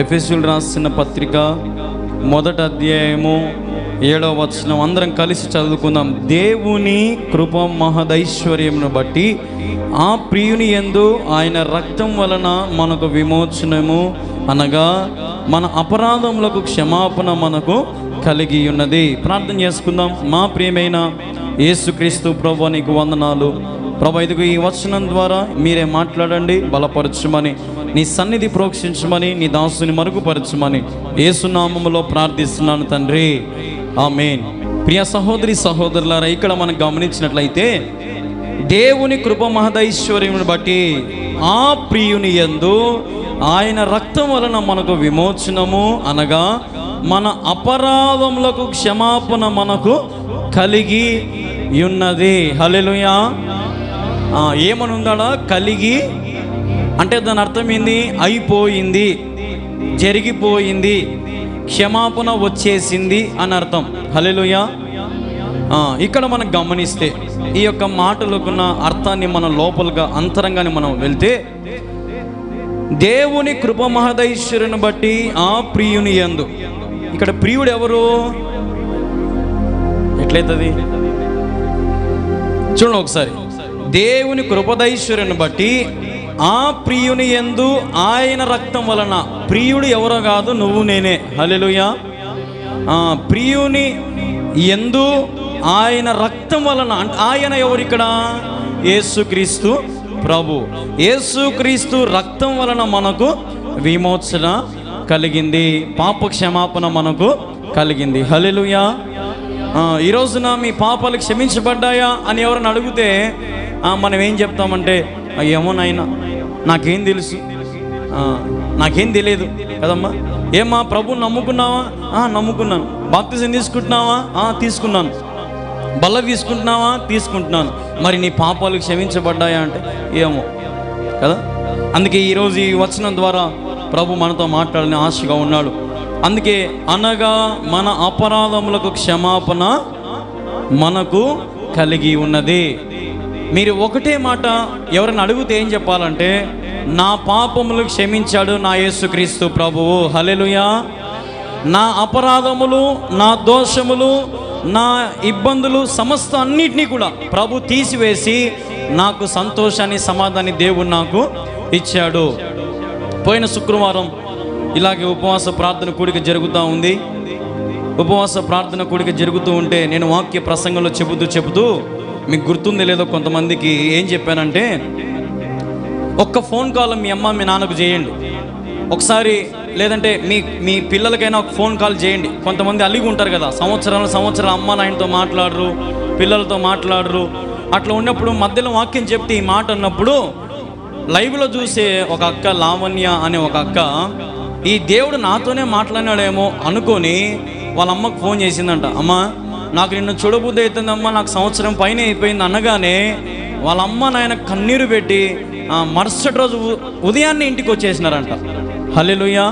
ఎఫెసీయులు రాసిన పత్రిక 1వ అధ్యాయము 7వ వచనం అందరం కలిసి చదువుకుందాం. దేవుని కృప మహదైశ్వర్యమును బట్టి ఆ ప్రియుని యందు ఆయన రక్తం వలన మనకు విమోచనము అనగా మన అపరాధములకు క్షమాపణ మనకు కలిగి ఉన్నది. ప్రార్థన చేసుకుందాం. మా ప్రియమైన యేసుక్రీస్తు ప్రభువా, నీకు వందనాలు ప్రభా. ఇదిగో ఈ వచనం ద్వారా మీరే మాట్లాడండి, బలపరచుమని, నీ సన్నిధి ప్రోక్షించమని, నీ దాసుని మరుగుపరచుమని యేసునామములో ప్రార్థిస్తున్నాను తండ్రి, ఆమేన్. ప్రియ సహోదరి సహోదరులారా, ఇక్కడ మనం గమనించినట్లయితే దేవుని కృప మహదైశ్వర్యమును బట్టి ఆ ప్రియుని యందు ఆయన రక్తం వలన మనకు విమోచనము అనగా మన అపరాధములకు క్షమాపణ మనకు కలిగి ఉన్నది. హల్లెలూయా. ఏమని ఉందా? కలిగి అంటే దాని అర్థం ఏంది? అయిపోయింది, జరిగిపోయింది, క్షమాపణ వచ్చేసింది అని అర్థం. హల్లెలూయా. ఇక్కడ మనం గమనిస్తే ఈ యొక్క మాటలకున్న అర్థాన్ని మనం లోపలగా అంతరంగాన్ని మనం వెళ్తే, దేవుని కృప మహదైశ్వర్యను బట్టి ఆ ప్రియుని యందు, ఇక్కడ ప్రియుడు ఎవరు? ఎట్లయితుంది చూడండి ఒకసారి. దేవుని కృపదైశ్వర్యను బట్టి ఆ ప్రియుని యందు ఆయన రక్తం వలన, ప్రియుడు ఎవరో కాదు, నువ్వు నేనే. హల్లెలూయా. ప్రియుని యందు ఆయన రక్తం వలన, ఆయన ఎవరు ఇక్కడ? యేసుక్రీస్తు ప్రభు. యేసుక్రీస్తు రక్తం వలన మనకు విమోచన కలిగింది, పాప క్షమాపణ మనకు కలిగింది. హల్లెలూయా. ఈ రోజున మీ పాపాలు క్షమించబడ్డాయా అని ఎవరైనా అడిగితే మనం ఏం చెప్తామంటే, ఏమో నాయనా నాకేం తెలుసు, నాకేం తెలియదు కదమ్మా. ఏమా ప్రభుని నమ్ముకున్నావా? నమ్ముకున్నాను. బాప్తిజం తీసుకుంటున్నావా? తీసుకున్నాను. బల్ల తీసుకుంటున్నావా? తీసుకుంటున్నాను. మరి నీ పాపాలు క్షమించబడ్డాయా అంటే ఏమో కదా. అందుకే ఈరోజు ఈ వచనం ద్వారా ప్రభు మనతో మాట్లాడాలని ఆశగా ఉన్నాడు. అందుకే అనగా మన అపరాధములకు క్షమాపణ మనకు కలిగి ఉన్నది. మీరు ఒకటే మాట ఎవరైనా అడిగితే ఏం చెప్పాలంటే, నా పాపములు క్షమించాడు నా యేసుక్రీస్తు ప్రభువు. హల్లెలూయా. నా అపరాధములు, నా దోషములు, నా ఇబ్బందులు సమస్త అన్నిటినీ కూడా ప్రభు తీసివేసి నాకు సంతోషాన్ని, సమాధానాన్ని దేవుడు నాకు ఇచ్చాడు. పోయిన శుక్రవారం ఇలాగే ఉపవాస ప్రార్థన కూడిక జరుగుతూ ఉంది. ఉపవాస ప్రార్థన కూడిక జరుగుతూ ఉంటే నేను వాక్య ప్రసంగంలో చెబుతూ మీకు గుర్తుందో లేదో కొంతమందికి ఏం చెప్పానంటే, ఒక్క ఫోన్ కాల్ మీ అమ్మ మీ నాన్నకు చేయండి ఒకసారి, లేదంటే మీ పిల్లలకైనా ఒక ఫోన్ కాల్ చేయండి. కొంతమంది అలిగి ఉంటారు కదా, సంవత్సరాలు అమ్మ నాయనతో మాట్లాడరు, పిల్లలతో మాట్లాడరు. అట్లా ఉన్నప్పుడు మధ్యలో వాక్యం చెప్తే ఈ మాట అన్నప్పుడు లైవ్లో చూసే ఒక అక్క, లావణ్య అనే ఒక అక్క, ఈ దేవుడు నాతోనే మాట్లాడినాడేమో అనుకొని వాళ్ళ అమ్మకు ఫోన్ చేసిందంట. అమ్మ నాకు నిన్ను చూడబుద్ధి అవుతుందమ్మా, నాకు సంవత్సరం పైన అయిపోయింది అనగానే వాళ్ళ అమ్మ నాయన కన్నీరు పెట్టి మరుసటి రోజు ఉదయాన్నే ఇంటికి వచ్చేసినారంట. హల్లెలూయా.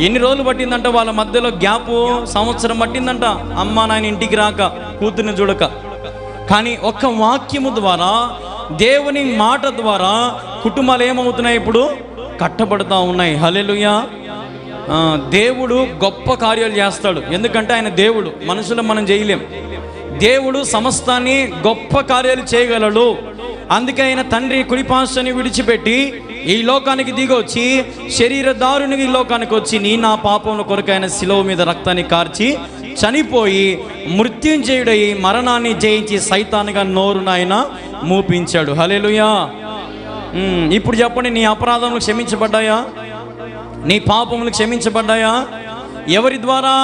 ఎన్ని రోజులు పట్టిందంట వాళ్ళ మధ్యలో గ్యాపు? సంవత్సరం పట్టిందంట అమ్మ నాయన ఇంటికి రాక, కూతుర్ని చూడక. కానీ ఒక్క వాక్యము ద్వారా, దేవుని మాట ద్వారా కుటుంబాలు ఏమవుతున్నాయి? ఇప్పుడు కట్టబడుతూ ఉన్నాయి. హల్లెలూయా. దేవుడు గొప్ప కార్యాలు చేస్తాడు. ఎందుకంటే ఆయన దేవుడు, మనుషులు మనం చేయలేం. దేవుడు సమస్తాన్ని గొప్ప కార్యాలు చేయగలడు. అందుకే ఆయన తండ్రి కుడిపార్శ్వాన్ని విడిచిపెట్టి ఈ లోకానికి దిగొచ్చి, శరీరధారునికి ఈ లోకానికి వచ్చి, నా పాపముల కొరకు ఆయన శిలువ మీద రక్తాన్ని కార్చి చనిపోయి మృత్యుంజయుడై మరణాన్ని జయించి సైతానుగా నోరును ఆయన మూపించాడు. హల్లెలూయా. ఇప్పుడు చెప్పండి, నీ అపరాధములు క్షమించబడ్డాయా? నీ పాపములు క్షమించబడ్డాయా? ఎవరి ద్వారా?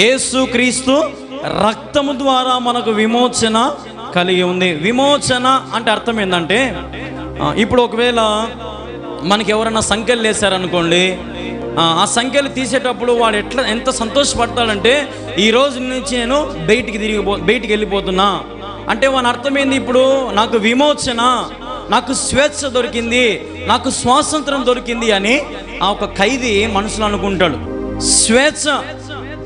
యేసుక్రీస్తు రక్తము ద్వారా మనకు విమోచన కలిగి ఉంది. విమోచన అంటే అర్థం ఏంటంటే, ఇప్పుడు ఒకవేళ మనకి ఎవరైనా సంఖ్యలు వేశారనుకోండి, ఆ సంఖ్యలు తీసేటప్పుడు వాడు ఎంత సంతోషపడతాడంటే, ఈ రోజు నుంచి నేను బయటికి వెళ్ళిపోతున్నా అంటే వాని అర్థం ఏంది? ఇప్పుడు నాకు విమోచన, నాకు స్వేచ్ఛ దొరికింది, నాకు స్వాతంత్రం దొరికింది అని ఆ ఒక ఖైదీ మనసులో అనుకుంటాడు. స్వేచ్ఛ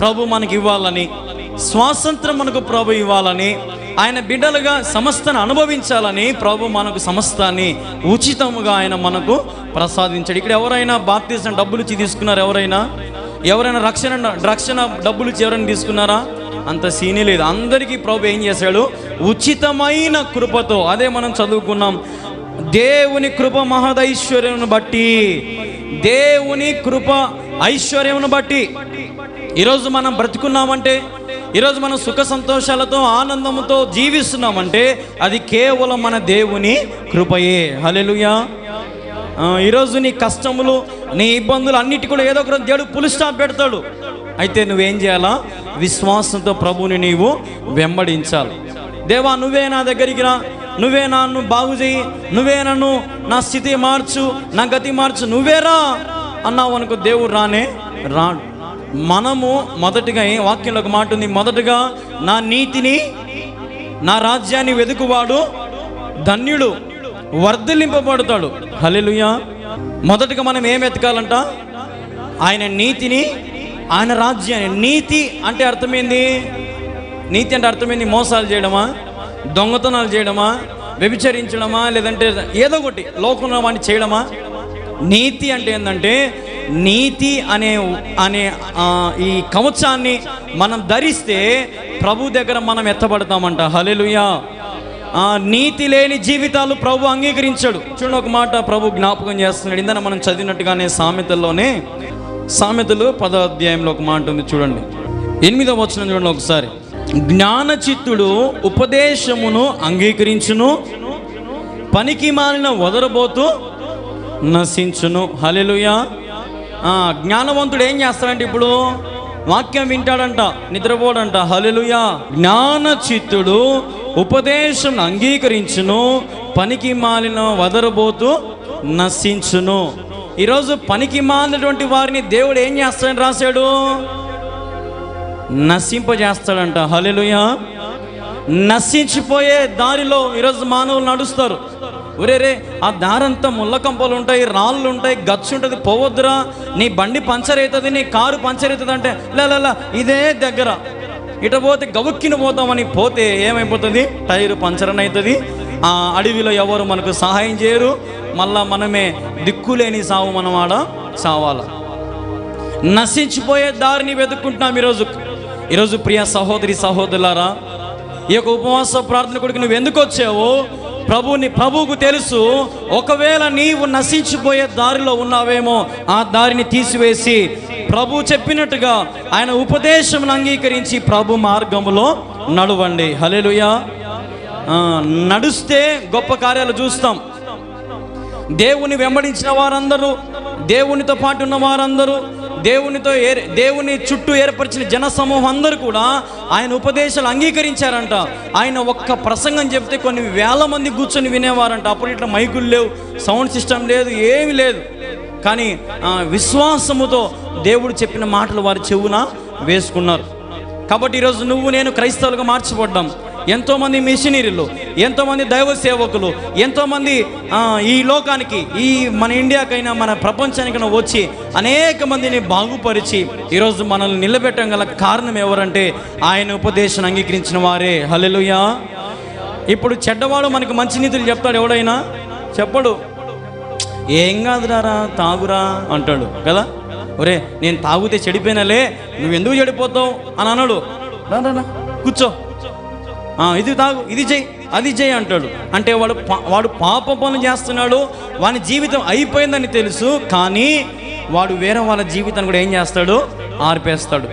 ప్రభు మనకి ఇవ్వాలని, స్వాతంత్రం మనకు ప్రభు ఇవ్వాలని, ఆయన బిడ్డలుగా సమస్తాన్ని అనుభవించాలని ప్రభు మనకు సమస్తాన్ని ఉచితముగా ఆయన మనకు ప్రసాదించాడు. ఇక్కడ ఎవరైనా బాప్తిజం డబ్బులు ఇచ్చి తీసుకున్నారా? ఎవరైనా రక్షణ డబ్బులు ఇచ్చి ఎవరైనా తీసుకున్నారా? అంత సీనే లేదు. అందరికీ ప్రభు ఏం చేశాడు? ఉచితమైన కృపతో. అదే మనం చదువుకున్నాం, దేవుని కృప మహదైశ్వర్యమును బట్టి, దేవుని కృప ఐశ్వర్యమును బట్టి ఈరోజు మనం బ్రతుకున్నామంటే, ఈరోజు మనం సుఖ సంతోషాలతో ఆనందంతో జీవిస్తున్నామంటే అది కేవలం మన దేవుని కృపయే. హల్లెలూయా. ఈరోజు నీ కష్టములు, నీ ఇబ్బందులు అన్నిటి కూడా ఏదో ఒక దేవుడు పులి స్టాప్ పెడతాడు. అయితే నువ్వేం చేయాలా? విశ్వాసంతో ప్రభువుని నీవు వెంబడించాలి. దేవా, నువ్వే నా దగ్గరికి రా, నువ్వే నన్ను బాగు చేయి, నువ్వే నన్ను నా స్థితి మార్చు, నా గతి మార్చు, నువ్వేరా అన్నావు అనుకో, దేవుడు రాడు. మనము మొదటిగా వాక్యంలో ఒక మాట ఉంది, మొదటగా నా నీతిని నా రాజ్యాన్ని వెతుకువాడు ధన్యుడు, వర్ధిల్లింపబడతాడు. హల్లెలూయా. మొదటగా మనం ఏం వెతకాలంట? ఆయన నీతిని, ఆయన రాజ్యాన్ని. నీతి అంటే అర్థమైంది, నీతి అంటే అర్థమైంది మోసాలు చేయడమా, దొంగతనాలు చేయడమా, వ్యభిచరించడమా, లేదంటే ఏదో ఒకటి లోకంలో వాడిని చేయడమా? నీతి అంటే ఏంటంటే, నీతి అనే ఈ కవచాన్ని మనం ధరిస్తే ప్రభు దగ్గర మనం ఎత్తబడతామంట. హల్లెలూయా. నీతి లేని జీవితాలు ప్రభు అంగీకరించాడు. చూడండి, ఒక మాట ప్రభు జ్ఞాపకం చేస్తున్నాడు. ఇందన మనం చదివినట్టుగానే సామెతలు 10వ అధ్యాయంలో ఒక మాట ఉంది, చూడండి 8వ వచనం చూడండి ఒకసారి. జ్ఞానచిత్తుడు ఉపదేశమును అంగీకరించును, పనికి మాలిన వదరబోతూ నశించును. హల్లెలూయా. జ్ఞానవంతుడు ఏం చేస్తాడంటే, ఇప్పుడు వాక్యం వింటాడంట, నిద్రపోడంట. హల్లెలూయా. జ్ఞానచిత్తుడు ఉపదేశం అంగీకరించును, పనికి మాలిన వదరబోతూ నశించును. ఈరోజు పనికి మాలినటువంటి వారిని దేవుడు ఏం చేస్తాడని రాశాడు? నశింపజేస్తాడంట. హల్లెలూయా. నశించిపోయే దారిలో ఈరోజు మానవులు నడుస్తారు. ఒరేరే, ఆ దారంతా ముళ్ళ కంపలు ఉంటాయి, రాళ్ళు ఉంటాయి, గచ్చు ఉంటుంది, పోవద్దురా, నీ బండి పంచర్ అవుతుంది, నీ కారు పంచర్ అవుతుంది అంటే లేలా ఇదే దగ్గర, ఇట పోతే గవుక్కిన పోతామని పోతే ఏమైపోతుంది? టైరు పంచర్ అని అవుతుంది. ఆ అడవిలో ఎవరు మనకు సహాయం చేయరు, మళ్ళా మనమే దిక్కులేని సావు మనం ఆడ సావాల. నశించిపోయే దారిని వెతుక్కుంటున్నాం ఈరోజు ప్రియ సహోదరి సహోదరులారా, ఈ యొక్క ఉపవాస ప్రార్థన కొడుకు నువ్వు ఎందుకు వచ్చావో ప్రభువుకు తెలుసు. ఒకవేళ నీవు నశించిపోయే దారిలో ఉన్నావేమో, ఆ దారిని తీసివేసి ప్రభు చెప్పినట్టుగా ఆయన ఉపదేశమును అంగీకరించి ప్రభు మార్గములో నడవండి. హల్లెలూయా. నడుస్తే గొప్ప కార్యాలు చూస్తాం. దేవుని వెంబడించిన వారందరూ, దేవునితో పాటు ఉన్న వారందరూ, దేవుని చుట్టూ ఏర్పరిచిన జన సమూహం అందరూ కూడా ఆయన ఉపదేశాలు అంగీకరించారంట. ఆయన ఒక్క ప్రసంగం చెప్తే కొన్ని వేల మంది కూర్చొని వినేవారంట. అప్పుడు ఇట్లా మైకులు లేవు, సౌండ్ సిస్టమ్ లేదు, ఏమీ లేదు. కానీ విశ్వాసముతో దేవుడు చెప్పిన మాటలు వారి చెవున వేసుకున్నారు. కాబట్టి ఈరోజు నువ్వు నేను క్రైస్తవులుగా మార్చబడ్డాం. ఎంతోమంది మిషనరీలు, ఎంతోమంది దైవ సేవకులు, ఎంతోమంది ఈ లోకానికి, ఈ మన ఇండియాకైనా మన ప్రపంచానికైనా వచ్చి అనేక మందిని బాగుపరిచి ఈరోజు మనల్ని నిలబెట్టడం గల కారణం ఎవరంటే ఆయన ఉపదేశాన్ని అంగీకరించిన వారే. హల్లెలూయా. ఇప్పుడు చెడ్డవాడు మనకు మంచి నీతులు చెప్తాడు, ఎవడైనా చెప్పడు. ఏం కాదురా, తాగురా అంటాడు కదా. ఒరే, నేను తాగితే చెడిపోయినాలే, నువ్వెందుకు చెడిపోతావు అని అన్నాడు. రా కూర్చో, ఇది తాగు, ఇది చెయ్యి, అది చెయ్యి అంటాడు. అంటే వాడు పాప పనులు చేస్తున్నాడు, వాని జీవితం అయిపోయిందని తెలుసు. కానీ వాడు వేరే వాళ్ళ జీవితాన్ని కూడా ఏం చేస్తాడు? ఆర్పేస్తాడు.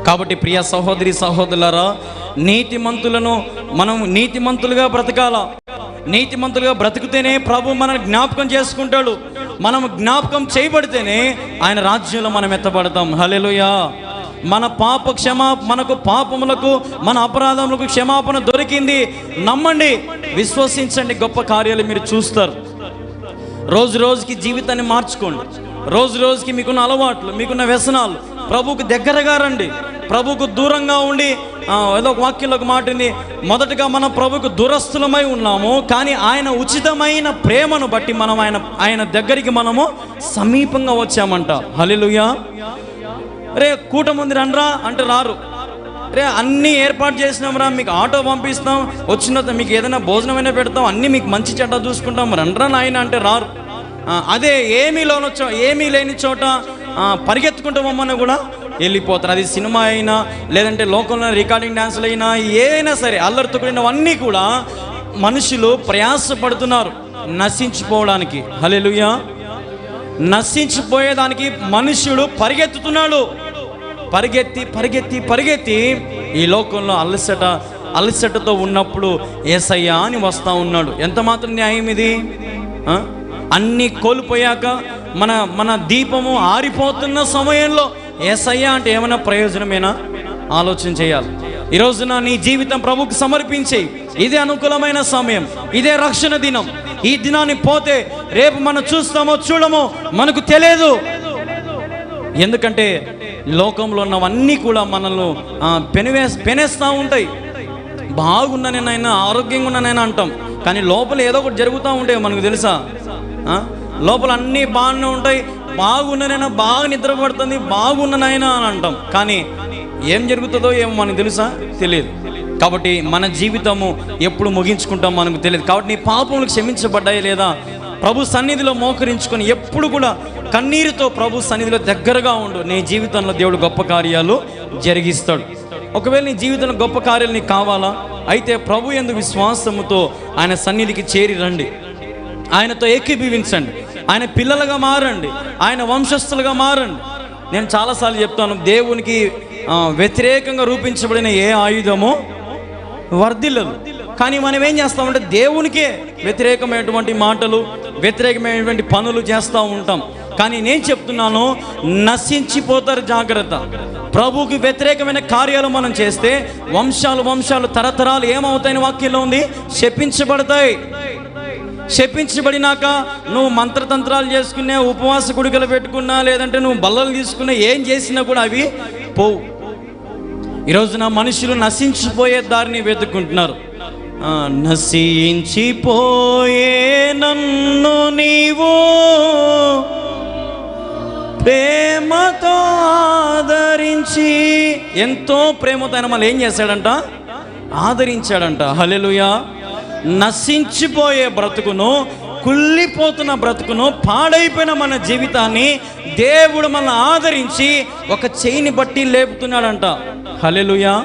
కాబట్టి ప్రియ సహోదరి సహోదరులారా, మనం నీతిమంతులుగా బ్రతకాల. నీతిమంతులుగా బ్రతికితేనే ప్రభు మనల్ని జ్ఞాపకం చేసుకుంటాడు. మనం జ్ఞాపకం చేయబడితేనే ఆయన రాజ్యంలో మనం ఎత్తబడతాం. హల్లెలూయా. మనకు పాపములకు, మన అపరాధములకు క్షమాపణ దొరికింది. నమ్మండి, విశ్వసించండి, గొప్ప కార్యాలు మీరు చూస్తారు. రోజు రోజుకి జీవితాన్ని మార్చుకోండి. రోజు రోజుకి మీకున్న అలవాట్లు, మీకున్న వ్యసనాలు, ప్రభువుకు దగ్గరగా రండి. ప్రభువుకు దూరంగా ఉండి, ఏదో ఒక వాక్యంలో ఒక మాట ఉంది, మొదటగా మనం ప్రభువుకు దూరస్తులమై ఉన్నాము, కానీ ఆయన ఉచితమైన ప్రేమను బట్టి మనం ఆయన దగ్గరికి మనము సమీపంగా వచ్చామంట. హల్లెలూయా. రే కూటముంది రండ్రా అంటే రారు. రే అన్నీ ఏర్పాటు చేసినాం రా, మీకు ఆటో పంపిస్తాం, వచ్చిన తర్వాత మీకు ఏదైనా భోజనమైనా పెడతాం, అన్నీ మీకు మంచి చెడ్డ చూసుకుంటాం, రండ్రా నాయన అంటే రారు. అదే ఏమీ లేని చోట పరిగెత్తుకుంటూ మమ్మల్ని కూడా వెళ్ళిపోతారు. అది సినిమా అయినా, లేదంటే లోకంలో రికార్డింగ్ డ్యాన్సులు అయినా, ఏమైనా సరే అల్లరితో కూడినవన్నీ కూడా మనుషులు ప్రయాసపడుతున్నారు నశించిపోవడానికి. హల్లెలూయా. నశించిపోయేదానికి మనుష్యుడు పరిగెత్తుతున్నాడు. పరిగెత్తి పరిగెత్తి పరిగెత్తి ఈ లోకంలో అలసటతో ఉన్నప్పుడు యేసయ్యా అని వస్తూ ఉన్నాడు. ఎంత మాత్రం న్యాయం ఇది? అన్నీ కోల్పోయాక మన దీపము ఆరిపోతున్న సమయంలో యేసయ్యా అంటే ఏమైనా ప్రయోజనమేనా? ఆలోచన చేయాలి. ఈ రోజున నీ జీవితం ప్రభువుకు సమర్పించేయి. ఇదే అనుకూలమైన సమయం, ఇదే రక్షణ దినం. ఈ దినాన్ని పోతే రేపు మనం చూస్తామో చూడమో మనకు తెలియదు. ఎందుకంటే లోకంలో ఉన్నవన్నీ కూడా మనల్ని పెనేస్తూ ఉంటాయి. బాగున్నానైనా, ఆరోగ్యంగా ఉన్నానైనా అంటాం, కానీ లోపల ఏదో ఒకటి జరుగుతూ ఉంటాయి. మనకు తెలుసా? లోపల అన్నీ బాగానే ఉంటాయి. బాగున్నానైనా, బాగా నిద్రపడుతుంది, బాగున్నానైనా అని అంటాం, కానీ ఏం జరుగుతుందో ఏమో మనకు తెలుసా? తెలియదు. కాబట్టి మన జీవితము ఎప్పుడు ముగించుకుంటాం మనకు తెలియదు. కాబట్టి నీ పాపములు క్షమించబడ్డాయి లేదా? ప్రభు సన్నిధిలో మోకరించుకొని ఎప్పుడు కూడా కన్నీరుతో ప్రభు సన్నిధిలో దగ్గరగా ఉండు. నీ జీవితంలో దేవుడు గొప్ప కార్యాలు జరిగిస్తాడు. ఒకవేళ నీ జీవితంలో గొప్ప కార్యాలు నీకు కావాలా అయితే ప్రభు యందు విశ్వాసముతో ఆయన సన్నిధికి చేరి రండి. ఆయనతో ఏకీభవించండి. ఆయన పిల్లలుగా మారండి. ఆయన వంశస్థులుగా మారండి. నేను చాలాసార్లు చెప్తాను, దేవునికి వ్యతిరేకంగా రూపించబడిన ఏ ఆయుధమో వర్ధిల్లదు. కానీ మనం ఏం చేస్తామంటే దేవునికే వ్యతిరేకమైనటువంటి మాటలు, వ్యతిరేకమైనటువంటి పనులు చేస్తూ ఉంటాం. కానీ నేను చెప్తున్నాను, నశించిపోతారు, జాగ్రత్త. ప్రభువుకి వ్యతిరేకమైన కార్యాలు మనం చేస్తే వంశాలు తరతరాలు ఏమవుతాయని వాక్యంలో ఉంది? శపించబడతాయి. శపించబడినాక నువ్వు మంత్రతంత్రాలు చేసుకున్నా, ఉపవాస గుడికలు పెట్టుకున్నా, లేదంటే నువ్వు బల్లలు తీసుకున్నా, ఏం చేసినా కూడా అవి పోవు. ఈరోజున మనుషులు నశించిపోయే దారిని వెతుక్కుంటున్నారు. నశించిపోయే నన్ను నీవు ప్రేమతో ఆదరించి, ఎంతో ప్రేమతో ఆయన మళ్ళీ ఏం చేశాడంట? ఆదరించాడంట. హల్లెలూయా. నశించిపోయే బ్రతుకును, కుళ్ళిపోతున్న బ్రతుకును, పాడైపోయిన మన జీవితాన్ని దేవుడు మనల్ని ఆదరించి ఒక చేయిని బట్టి లేపుతున్నాడంట. హల్లెలూయా.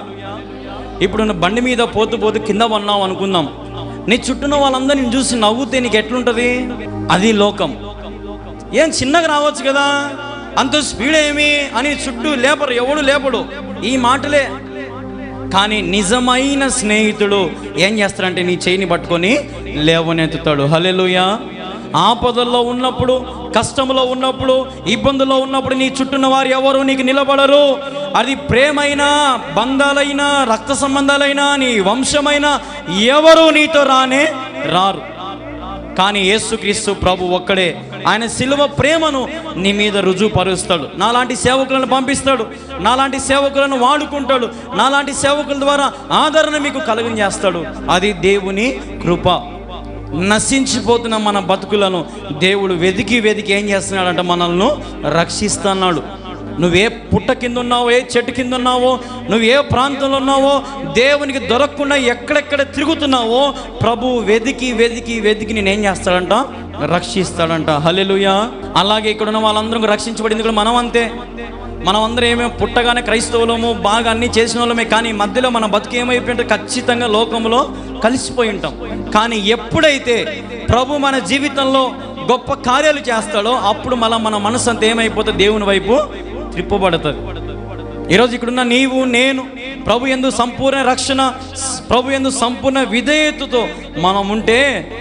ఇప్పుడు నువ్వు బండి మీద పోతూ కింద పన్నావు అనుకుందాం. నీ చుట్టూన వాళ్ళందరినీ చూసి నవ్వుతే నీకు ఎట్లుంటుంది? అది లోకం. ఏం చిన్నగా రావచ్చు కదా, అంత స్పీడ్ ఏమి అని చుట్టూ లేపరు, ఎవడు లేపడు, ఈ మాటలే. కానీ నిజమైన స్నేహితుడు ఏం చేస్తాడంటే నీ చేయిని పట్టుకొని లేవనెత్తుతాడు. హల్లెలూయా. ఆపదల్లో ఉన్నప్పుడు, కష్టంలో ఉన్నప్పుడు, ఇబ్బందుల్లో ఉన్నప్పుడు నీ చుట్టూన్న వారు ఎవరు నీకు నిలబడరు. అది ప్రేమైనా, బంధాలైనా, రక్త సంబంధాలైనా, నీ వంశమైనా ఎవరు నీతో రారు. కానీ యేసుక్రీస్తు ప్రభు ఒక్కడే. ఆయన సిలువ ప్రేమను నీ మీద రుజువుపరుస్తాడు. నాలాంటి సేవకులను పంపిస్తాడు, నాలాంటి సేవకులను వాడుకుంటాడు, నాలాంటి సేవకుల ద్వారా ఆదరణ మీకు కలుగజేస్తాడు. అది దేవుని కృప. నశించిపోతున్న మన బతుకులను దేవుడు వెతికి ఏం చేస్తున్నాడంటే మనల్ని రక్షిస్తున్నాడు. నువ్వే పుట్ట కింద ఉన్నావో, ఏ చెట్టు కింద ఉన్నావో, నువ్వు ఏ ప్రాంతంలో ఉన్నావో, దేవునికి దొరకకుండా ఎక్కడెక్కడ తిరుగుతున్నావో ప్రభు వెతికి నేనేం చేస్తాడంట? రక్షిస్తాడంట. హల్లెలూయా. అలాగే ఇక్కడ ఉన్న వాళ్ళందరూ రక్షించబడింది కూడా మనం అంతే. మనం అందరం ఏమేమి పుట్టగానే క్రైస్తవులము, బాగా అన్నీ చేసిన వాళ్ళమే, కానీ మధ్యలో మన బతుకు ఏమైపోయింటే ఖచ్చితంగా లోకంలో కలిసిపోయి ఉంటాం. కానీ ఎప్పుడైతే ప్రభు మన జీవితంలో గొప్ప కార్యాలు చేస్తాడో అప్పుడు మన మనసు అంతా ఏమైపోతే దేవుని వైపు త్రిప్పబడుతుంది. ఈరోజు ఇక్కడున్న నీవు, నేను ప్రభు యందు సంపూర్ణ రక్షణ, ప్రభు యందు సంపూర్ణ విధేయతతో మనం ఉంటే,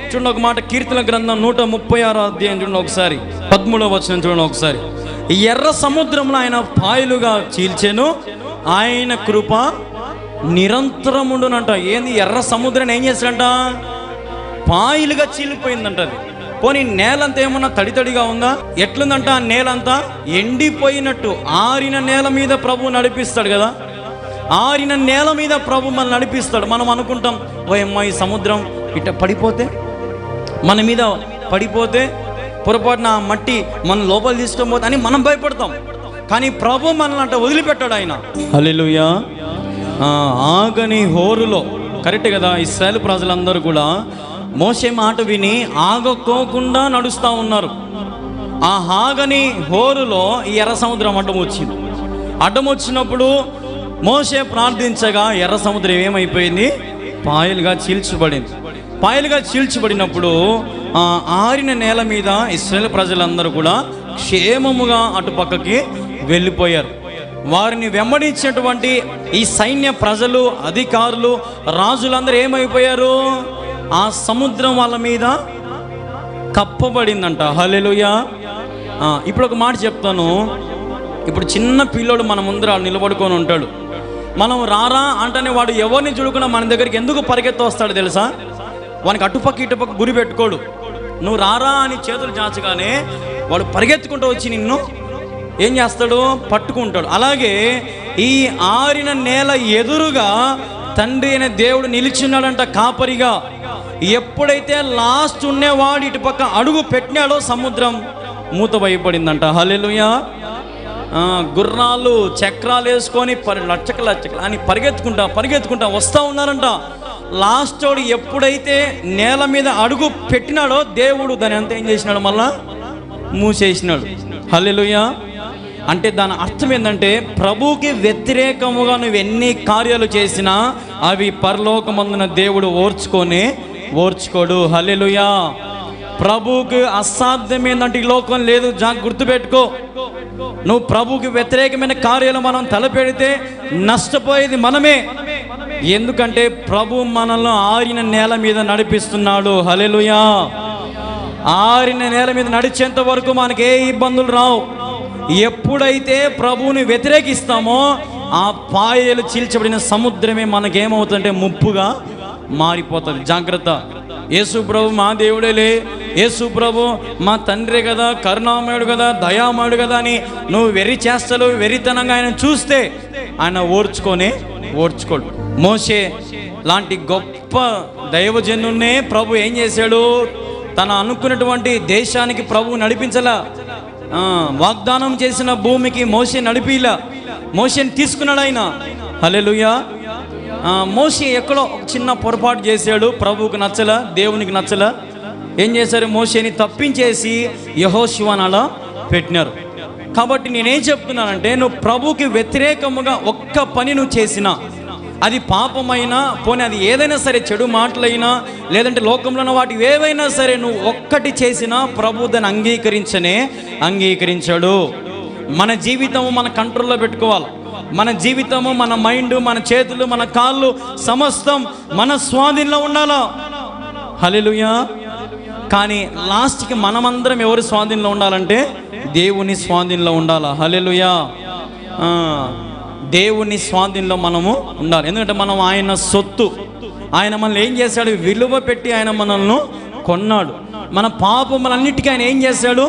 చూడండి ఒక మాట, కీర్తన గ్రంథం 136 అధ్యాయం చూడండి ఒకసారి, 13వ వచనం చూడండి ఒకసారి. ఎర్ర సముద్రంలో ఆయన పాయలుగా చీల్చెను, ఆయన కృప నిరంతరముండునంట. ఏంది? ఎర్ర సముద్రాన్ని ఏం చేశాడంట? పాయలుగా చీలిపోయిందంట. అది పోనీ నేలంతా ఏమన్నా తడిగా ఉందా? ఎట్లుందంట? ఆ నేలంతా ఎండిపోయినట్టు ఆరిన నేల మీద ప్రభు నడిపిస్తాడు కదా. ఆరిన నేల మీద ప్రభు మనం నడిపిస్తాడు. మనం అనుకుంటాం, ఓ అమ్మ ఈ సముద్రం ఇట్ట పడిపోతే, మన మీద పడిపోతే, పొరపాటున ఆ మట్టి మన లోపల తీసుకొని పోతే అని మనం భయపడతాం. కానీ ప్రభు మనల్ని అంట వదిలిపెట్టాడు ఆయన. హల్లెలూయా. ఆగని హోరులో, కరెక్ట్ కదా, ఇశ్రాయేలు ప్రజలందరూ కూడా మోషే మాట విని ఆగకోకుండా నడుస్తూ ఉన్నారు. ఆ ఆగని హోరులో ఈ ఎర్ర సముద్రం అడ్డం వచ్చింది. అడ్డం వచ్చినప్పుడు మోషే ప్రార్థించగా ఎర్ర సముద్రం ఏమైపోయింది? పాయలుగా చీల్చబడింది. పాయలుగా చీల్చబడినప్పుడు ఆరిన నేల మీద ఇశ్రాయేలు ప్రజలందరూ కూడా క్షేమముగా అటుపక్కకి వెళ్ళిపోయారు. వారిని వెంబడించినటువంటి ఈ సైన్య ప్రజలు, అధికారులు, రాజులందరూ ఏమైపోయారు? ఆ సముద్రం వాళ్ళ మీద కప్పబడిందంట. హల్లెలూయా. ఇప్పుడు ఒక మాట చెప్తాను. ఇప్పుడు చిన్న పిల్లోడు మన ముందర నిలబడుకొని ఉంటాడు. మనం రారా అంటేనే వాడు ఎవరిని చూడకుండా మన దగ్గరికి ఎందుకు పరిగెత్తి వస్తాడు తెలుసా? వానికి అటుపక్క ఇటుపక్క గురి పెట్టుకోడు. నువ్వు రారా అని చేతులు చాచగానే వాడు పరిగెత్తుకుంటూ వచ్చి నిన్ను ఏం చేస్తాడు? పట్టుకుంటాడు. అలాగే ఈ ఆరిన నేల ఎదురుగా తండ్రి అయిన దేవుడు నిలిచిన్నాడంట కాపరిగా. ఎప్పుడైతే లాస్ట్ ఉండేవాడు ఇటుపక్క అడుగు పెట్టినాడో సముద్రం మూతబడిపడిందంట. హల్లెలూయా. గుర్రాలు చక్రాలు వేసుకొని లచ్చకలు అని పరిగెత్తుకుంటా వస్తూ ఉన్నారంట. లాస్ట్ వాడు ఎప్పుడైతే నేల మీద అడుగు పెట్టినాడో దేవుడు దాని అంతా ఏం చేసినాడు? మళ్ళా మూసేసినాడు. హల్లెలూయా. అంటే దాని అర్థం ఏంటంటే ప్రభువుకి వ్యతిరేకముగా నువ్వు ఎన్ని కార్యాలు చేసినా అవి పరలోకమందున దేవుడు ఓర్చుకోడు. హల్లెలూయా. ప్రభువుకి అసాధ్యం ఏంటంటే ఈ లోకం లేదు. గుర్తుపెట్టుకో. నువ్వు ప్రభువుకి వ్యతిరేకమైన కార్యాలు మనం తలపెడితే నష్టపోయేది మనమే. ఎందుకంటే ప్రభు మనల్ని ఆరిన నేల మీద నడిపిస్తున్నాడు. హల్లెలూయా. ఆరిన నేల మీద నడిచేంత వరకు మనకి ఏ ఇబ్బందులు రావు. ఎప్పుడైతే ప్రభువుని వ్యతిరేకిస్తామో ఆ పాయలు చీల్చబడిన సముద్రమే మనకేమవుతుందంటే ముప్పుగా మారిపోతుంది. జాగ్రత్త. యేసు ప్రభు మా దేవుడేలే, యేసు ప్రభు మా తండ్రి కదా, కరుణామయుడు కదా, దయామయుడు కదా అని నువ్వు వెర్రితనంగా ఆయన చూస్తే ఆయన ఓర్చుకోడు. మోషే లాంటి గొప్ప దైవజనున్నే ప్రభు ఏం చేశాడు? తన అనుకున్నటువంటి దేశానికి ప్రభు నడిపించలా. వాగ్దానం చేసిన భూమికి మోషే నడిపిలా. మోషేని తీసుకున్నాడు ఆయన. హల్లెలూయా. మోషే ఎక్కడో ఒక చిన్న పొరపాటు చేశాడు. ప్రభువుకు నచ్చలా, దేవునికి నచ్చలా. ఏం చేశారు? మోషేని తప్పించేసి యెహోషువను అలా పెట్టినారు. కాబట్టి నేనేం చెప్తున్నానంటే, నువ్వు ప్రభువుకి వ్యతిరేకముగా ఒక్క పని నువ్వు చేసినా, అది పాపమైనా పోనీ అది ఏదైనా సరే, చెడు మాటలైనా లేదంటే లోకంలో ఉన్న వాటి ఏవైనా సరే, నువ్వు ఒక్కటి చేసినా ప్రభు దాన్ని అంగీకరించాడు. మన జీవితము మన కంట్రోల్లో పెట్టుకోవాలి. మన జీవితము, మన మైండ్, మన చేతులు, మన కాళ్ళు సమస్తం మన స్వాధీనంలో ఉండాలా. హల్లెలూయా. కానీ లాస్ట్కి మనమందరం ఎవరి స్వాధీనంలో ఉండాలంటే దేవుని స్వాధీనంలో ఉండాలా. హల్లెలూయా. దేవుని స్వాధీనంలో మనము ఉండాలి. ఎందుకంటే మనం ఆయన సొత్తు. ఆయన మనల్ని ఏం చేశాడు? విలువ పెట్టి ఆయన మనల్ని కొన్నాడు. మన పాపములన్నిటికీ ఆయన ఏం చేశాడు?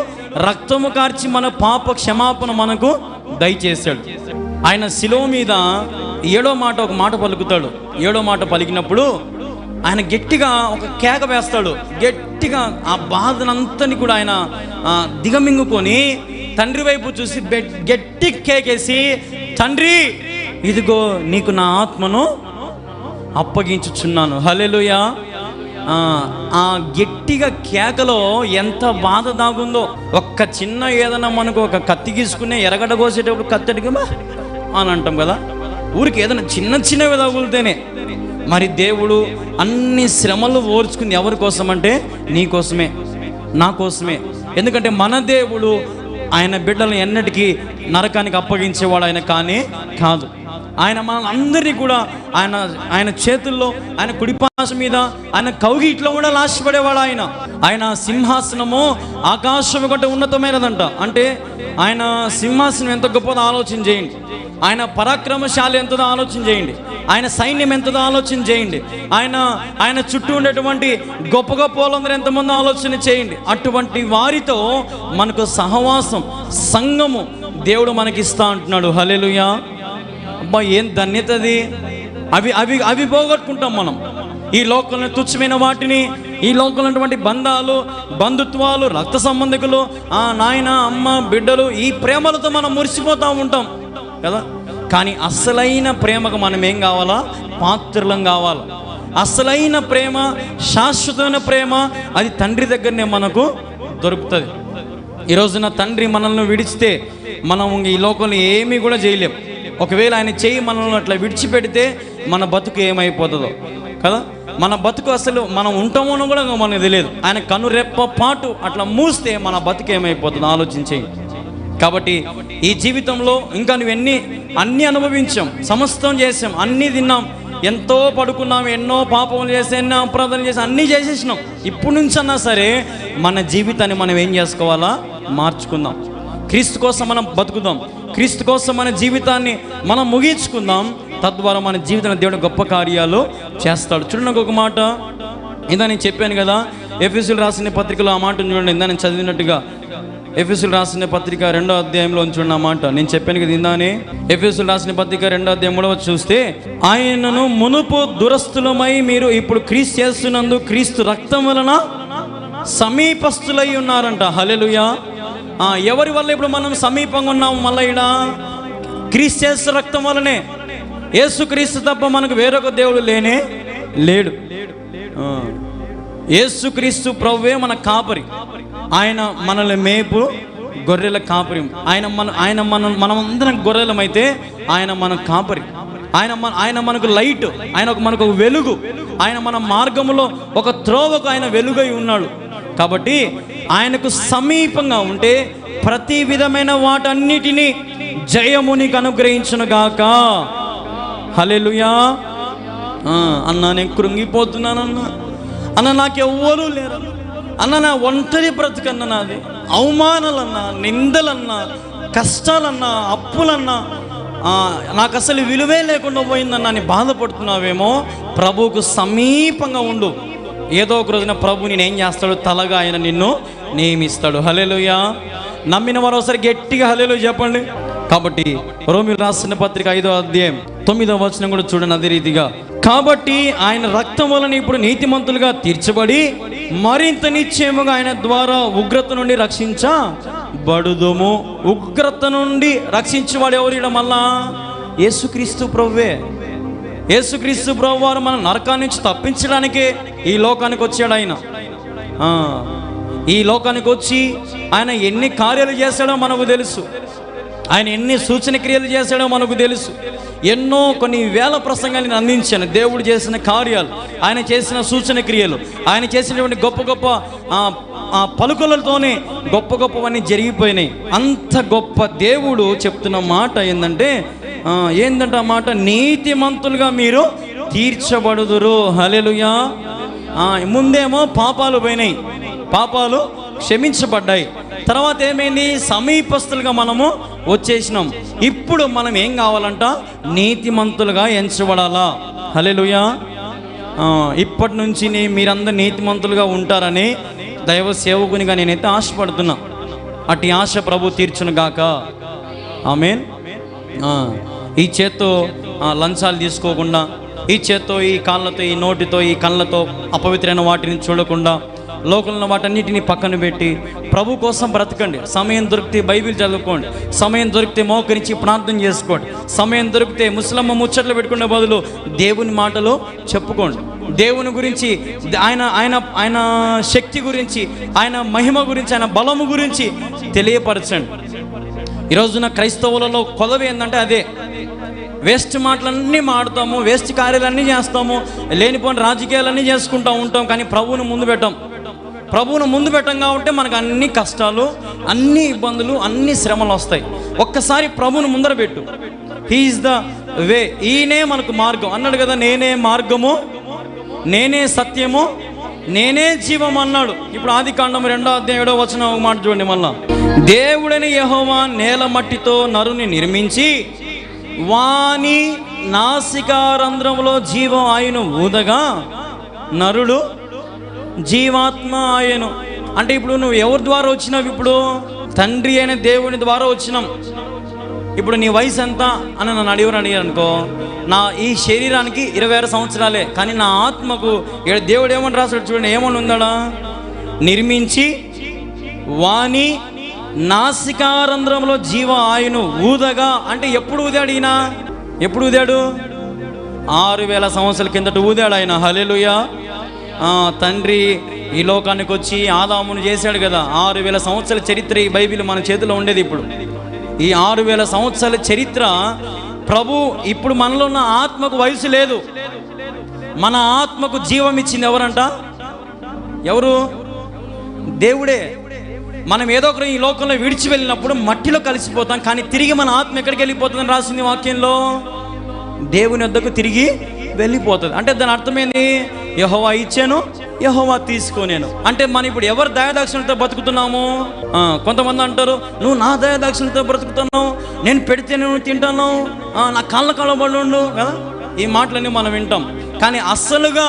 రక్తము కార్చి మన పాప క్షమాపణ మనకు దయచేశాడు. ఆయన శిలువ మీద ఒక మాట పలుకుతాడు. 7వ మాట పలికినప్పుడు ఆయన గట్టిగా ఒక కేక వేస్తాడు. గట్టిగా ఆ బాధనంతని కూడా ఆయన దిగమింగుకొని తండ్రి వైపు చూసి గట్టి కేకేసి, తండ్రి ఇదిగో నీకు నా ఆత్మను అప్పగించుచున్నాను. హల్లెలూయా. ఆ గట్టిగా కేకలో ఎంత బాధ దాగుందో. ఒక్క చిన్న ఏదైనా మనకు ఒక కత్తి గీసుకునే ఎరగడ కోసేటప్పుడు కత్తడిగా అని అంటాం కదా, ఊరికి ఏదైనా చిన్నవి తగులుతేనే. మరి దేవుడు అన్ని శ్రమలు ఓర్చుకుంది ఎవరి కోసం అంటే నీ కోసమే, నా కోసమే. ఎందుకంటే మన దేవుడు ఆయన బిడ్డలను ఎన్నటికీ నరకానికి అప్పగించేవాడు ఆయన కాదు. ఆయన మనందరినీ కూడా ఆయన చేతుల్లో, ఆయన కుడిపాశం మీద, ఆయన కౌగిట్లో కూడా లాశపడేవాడు. ఆయన సింహాసనము ఆకాశం కంటే ఉన్నతమైనదంట. అంటే ఆయన సింహాసనం ఎంత గొప్పదో ఆలోచన చేయండి. ఆయన పరాక్రమశాలి ఎంతదో ఆలోచన చేయండి. ఆయన సైన్యం ఎంతదో ఆలోచన చేయండి. ఆయన చుట్టూ ఉండేటువంటి గొప్ప వాళ్ళందరూ ఎంతమంది ఆలోచన చేయండి. అటువంటి వారితో మనకు సహవాసం, సంఘము దేవుడు మనకిస్తా అంటున్నాడు. హల్లెలూయా. అబ్బా ఏం ధన్యతది. అవి పోగొట్టుకుంటాం మనం. ఈ లోకంలో తుచ్చమైన వాటిని, ఈ లోకంలో ఉన్నటువంటి బంధాలు, బంధుత్వాలు, రక్త సంబంధికులు, నాయన, అమ్మ, బిడ్డలు, ఈ ప్రేమలతో మనం మురిసిపోతూ ఉంటాం కదా. కానీ అసలైన ప్రేమకు మనం ఏం కావాలా? పాత్రలం కావాలి. అసలైన ప్రేమ, శాశ్వతమైన ప్రేమ అది తండ్రి దగ్గరనే మనకు దొరుకుతుంది. ఈ రోజున తండ్రి మనల్ని విడిచితే మనం ఈ లోకంలో ఏమీ కూడా చేయలేం. ఒకవేళ ఆయన చేయి మనల్ని అట్లా విడిచిపెడితే మన బతుకు ఏమైపోతుందో కదా. మన బతుకు అసలు మనం ఉంటామో కూడా మనకు తెలియదు. ఆయన కనురెప్ప పాటు అట్లా మూస్తే మన బతుకు ఏమైపోతుందో ఆలోచించేయి. కాబట్టి ఈ జీవితంలో ఇంకా నువ్వు అన్నీ అనుభవించాం, సమస్తం చేసాం, అన్నీ తిన్నాం, ఎంతో పడుకున్నాం, ఎన్నో పాపములు చేసి, ఎన్నో అపరాధాలు చేసి, అన్నీ చేసేసినాం. ఇప్పుడు నుంచి అన్నా సరే మన జీవితాన్ని మనం ఏం చేసుకోవాలా? మార్చుకుందాం. క్రీస్తు కోసం మనం బతుకుదాం. క్రీస్తు కోసం మన జీవితాన్ని మనం ముగించుకుందాం. తద్వారా మన జీవితంలో దేవుడు గొప్ప కార్యాలు చేస్తాడు. చూడండి ఒక మాట, ఇందా నేను చెప్పాను కదా, ఎఫెసీయులకు రాసిన పత్రికలో ఆ మాట చూడండి. ఇందా నేను చదివినట్టుగా ఎఫెసీయులకు రాసిన పత్రిక 2వ అధ్యాయంలో చూడండి ఆ మాట. నేను చెప్పాను కదా ఇందానే, ఎఫెసీయులకు రాసిన పత్రిక 2వ అధ్యాయం 3వ చూస్తే, ఆయనను మునుపు దురస్తులమై మీరు ఇప్పుడు క్రీస్తు యేసునందు క్రీస్తు రక్తం వలన సమీపస్తులై ఉన్నారంట. హల్లెలూయా. ఎవరి వల్ల ఇప్పుడు మనం సమీపంగా ఉన్నాము? మళ్ళీ ఈడ క్రీస్తు యేసు రక్తం వల్లనే. యేసు క్రీస్తు తప్ప మనకు వేరొక దేవుడు లేనే లేడు. యేసు క్రీస్తు ప్రభువే మన కాపరి. ఆయన మనల్ని మేపు గొర్రెల కాపరి. మనమందరం గొర్రెలమైతే ఆయన మన కాపరి. ఆయన మనకు లైట్, ఆయన మనకు వెలుగు, ఆయన మన మార్గములో ఒక త్రోవకు ఆయన వెలుగై ఉన్నాడు. కాబట్టి ఆయనకు సమీపంగా ఉంటే ప్రతి విధమైన వాటన్నిటినీ జయమునికి అనుగ్రహించునుగాక. హల్లెలూయా. అన్నా నేను కృంగిపోతున్నానన్నా, అన్న నాకెవ్వరూ లేరు అన్న, నా ఒంటరి బ్రతుకన్నా, నాది అవమానాలన్నా, నిందలన్నా, కష్టాలన్నా, అప్పులన్నా, నాకు అసలు విలువే లేకుండా పోయిందన్నా అని బాధపడుతున్నావేమో, ప్రభువుకు సమీపంగా ఉండు. ఏదో ఒక రోజున ప్రభు నేను ఏం చేస్తాడు? తలగా ఆయన నిన్ను నియమిస్తాడు. హల్లెలూయా. నమ్మిన వారు ఒకసారి గట్టిగా హల్లెలూయా చెప్పండి. కాబట్టి రోమీయులకు రాసిన పత్రిక 5వ అధ్యాయం 9వ వచనం కూడా చూడండి అదే రీతిగా. కాబట్టి ఆయన రక్తం వలన ఇప్పుడు నీతిమంతులుగా తీర్చబడి మరింత నిశ్చయముగా ఆయన ద్వారా ఉగ్రత నుండి రక్షించబడుదుము. ఉగ్రత నుండి రక్షించేవాడు ఎవరు? మళ్ళా యేసుక్రీస్తు ప్రభువే. యేసుక్రీస్తు ప్రభు వారు మన నరకాన్ని నుంచి తప్పించడానికే ఈ లోకానికి వచ్చాడు. ఆయన ఈ లోకానికి వచ్చి ఆయన ఎన్ని కార్యాలు చేశాడో మనకు తెలుసు. ఆయన ఎన్ని సూచన క్రియలు చేశాడో మనకు తెలుసు. కొన్ని వేల ప్రసంగాలు నేను అందించాను. దేవుడు చేసిన కార్యాలు, ఆయన చేసిన సూచన క్రియలు, ఆయన చేసినటువంటి గొప్ప గొప్ప పలుకులతోనే గొప్పవన్నీ జరిగిపోయినాయి. అంత గొప్ప దేవుడు చెప్తున్న మాట ఏంటంటే ఆ మాట, నీతిమంతులుగా మీరు తీర్చబడుదురు. హల్లెలూయా. ముందేమో పాపాలు పోయినాయి, పాపాలు క్షమించబడ్డాయి. తర్వాత ఏమైంది? సమీపస్తులుగా మనము వచ్చేసినాం. ఇప్పుడు మనం ఏం కావాలంట? నీతిమంతులుగా ఎంచబడాలా. హల్లెలూయా. ఇప్పటి నుంచి మీరందరూ నీతిమంతులుగా ఉంటారని దైవ సేవకునిగా నేనైతే ఆశపడుతున్నా. అటు ఆశ ప్రభు తీర్చును గాక. ఆమేన్. ఈ చేత్తో లంచాలు తీసుకోకుండా, ఈ చేత్తో, ఈ కాళ్ళతో, ఈ నోటితో, ఈ కళ్ళతో అపవిత్రమైన వాటిని చూడకుండా, లోకంలో వాటన్నిటిని పక్కన పెట్టి ప్రభు కోసం బ్రతకండి. సమయం దొరికితే బైబిల్ చదువుకోండి, సమయం దొరికితే మోకరించి ప్రార్థన చేసుకోండి, సమయం దొరికితే ముసలమ్మ ముచ్చట్లు పెట్టుకునే బదులు దేవుని మాటలు చెప్పుకోండి. దేవుని గురించి, ఆయన శక్తి గురించి, ఆయన మహిమ గురించి, ఆయన బలము గురించి తెలియపరచండి. ఈరోజున క్రైస్తవులలో కొదవ ఏంటంటే అదే. వేస్ట్ మాటలన్నీ మాడుతాము, వేస్ట్ కార్యాలన్నీ చేస్తాము, లేనిపోయిన రాజకీయాలన్నీ చేసుకుంటూ ఉంటాం. కానీ ప్రభువును ముందు పెట్టాం. ప్రభువును ముందు పెట్టం కాబట్టి మనకు అన్ని కష్టాలు, అన్ని ఇబ్బందులు, అన్ని శ్రమలు వస్తాయి. ఒక్కసారి ప్రభువును ముందర పెట్టు. హీ ఈజ్ ద వే, ఈయనే మనకు మార్గం అన్నాడు కదా. నేనే మార్గము, నేనే సత్యము, నేనే జీవం అన్నాడు. ఇప్పుడు ఆదికాండం 2వ అధ్యాయం 7వ వచనం ఒక మాట చూడండి. మళ్ళా, దేవుడైన యెహోవా నేల మట్టితో నరుని నిర్మించి వాని నాసికారంధ్రములో జీవం ఆయను ఊదగా నరుడు జీవాత్మ ఆయను. అంటే ఇప్పుడు నువ్వు ఎవరి ద్వారా వచ్చినావు? ఇప్పుడు తండ్రి అయిన దేవుని ద్వారా వచ్చినాం. ఇప్పుడు నీ వయసు ఎంత అని నన్ను అడిగారు అనుకో, నా ఈ శరీరానికి 26 సంవత్సరాలే, కానీ నా ఆత్మకు దేవుడు ఏమని రాశాడు చూడండి. ఏమని ఉందాడా? నిర్మించి వాని నాసికారంధ్రంలో జీవ ఆయును ఊదగా, అంటే ఎప్పుడు ఊదాడు ఈయన? ఎప్పుడు ఊదాడు? 6000 సంవత్సరాల కిందట ఊదాడు ఆయన. హల్లెలూయా. తండ్రి ఈ లోకానికి వచ్చి ఆదామును చేశాడు కదా. 6000 సంవత్సరాల చరిత్ర ఈ బైబిల్ మన చేతిలో ఉండేది. ఇప్పుడు ఈ 6000 సంవత్సరాల చరిత్ర ప్రభు ఇప్పుడు మనలో ఉన్న ఆత్మకు వయసు లేదు. మన ఆత్మకు జీవం ఇచ్చింది ఎవరంట? ఎవరు? దేవుడే. మనం ఏదో ఒకరు ఈ లోకంలో విడిచి వెళ్ళినప్పుడు మట్టిలో కలిసిపోతాం, కానీ తిరిగి మన ఆత్మ ఎక్కడికి వెళ్ళిపోతుందని రాసింది వాక్యంలో? దేవుని వద్దకు తిరిగి వెళ్ళిపోతుంది. అంటే దాని అర్థమైంది, యెహోవా ఇచ్చాను, యెహోవా తీసుకోనేను. అంటే మనం ఇప్పుడు ఎవరు దయాదాక్షిణ్యతతో బతుకుతున్నాము? కొంతమంది అంటారు, నువ్వు నా దయాదాక్షిణ్యతతో బ్రతుకుతున్నావు, నేను పెడితే నువ్వు తింటాను, నా కాళ్ళ పడుండు కదా. ఈ మాటలన్నీ మనం వింటాం, కానీ అస్సలుగా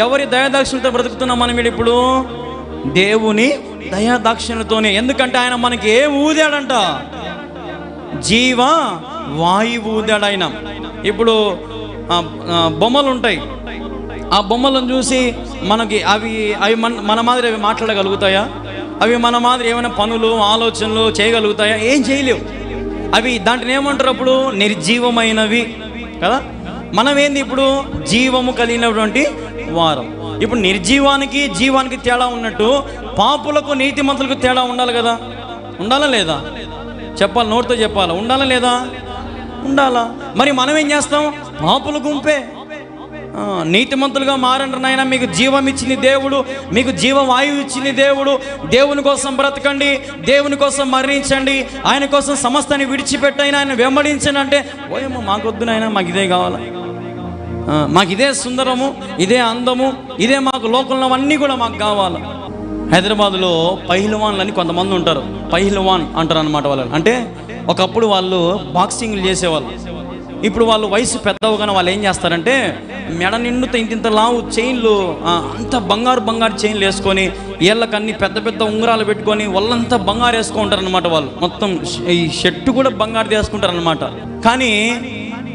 ఎవరి దయాదాక్షిణ్యతతో బ్రతుకుతున్నాం మనం ఇప్పుడు? దేవుని దయాదాక్షిణ్యతోనే. ఎందుకంటే ఆయన మనకి ఏం ఊదాడంట? జీవ వాయువు ఊదాడు ఆయన. ఇప్పుడు బొమ్మలు ఉంటాయి, ఆ బొమ్మలను చూసి మనకి అవి మన మాదిరి అవి మాట్లాడగలుగుతాయా? అవి మన మాదిరి ఏమైనా పనులు ఆలోచనలు చేయగలుగుతాయా? ఏం చేయలేవు. అవి దాంట్లో ఏమంటారు అప్పుడు? నిర్జీవమైనవి కదా. మనం ఏంది ఇప్పుడు? జీవము కలిగినటువంటి వారం. ఇప్పుడు నిర్జీవానికి జీవానికి తేడా ఉన్నట్టు పాపులకు నీతిమంతులకు తేడా ఉండాలి కదా. ఉండాలా లేదా? చెప్పాలి, నోటితో చెప్పాలా? ఉండాలా లేదా? ఉండాలా. మరి మనం ఏం చేస్తాం? పాపుల గుంపే. నీతిమంతులుగా మారండి నాయన, మీకు జీవం ఇచ్చింది దేవుడు, మీకు జీవవాయువు ఇచ్చింది దేవుడు. దేవుని కోసం బ్రతకండి, దేవుని కోసం మరణించండి, ఆయన కోసం సమస్తాన్ని విడిచిపెట్టైనా ఆయన వెంబడించండి అంటే, ఓయమ్మో మాకొద్దు నాయన, మాకు ఇదే కావాలా, మాకు ఇదే సుందరము, ఇదే అందము, ఇదే మాకు లోకంలో అన్నీ కూడా మాకు కావాలి. హైదరాబాద్లో పహిల్వాన్లు అని కొంతమంది ఉంటారు. పహిల్వాన్ అంటారు అనమాట వాళ్ళని. అంటే ఒకప్పుడు వాళ్ళు బాక్సింగ్లు చేసేవాళ్ళు. ఇప్పుడు వాళ్ళు వయసు పెద్దవగానే వాళ్ళు ఏం చేస్తారంటే మెడ నిండుతో ఇంత లావు చైన్లు, అంత బంగారు చైన్లు వేసుకొని, ఏళ్ళకన్నీ పెద్ద పెద్ద ఉంగరాలు పెట్టుకొని వాళ్ళంతా బంగారు వేసుకుంటారు అనమాట. వాళ్ళు మొత్తం ఈ షర్టు కూడా బంగారు వేసుకుంటారు అనమాట. కానీ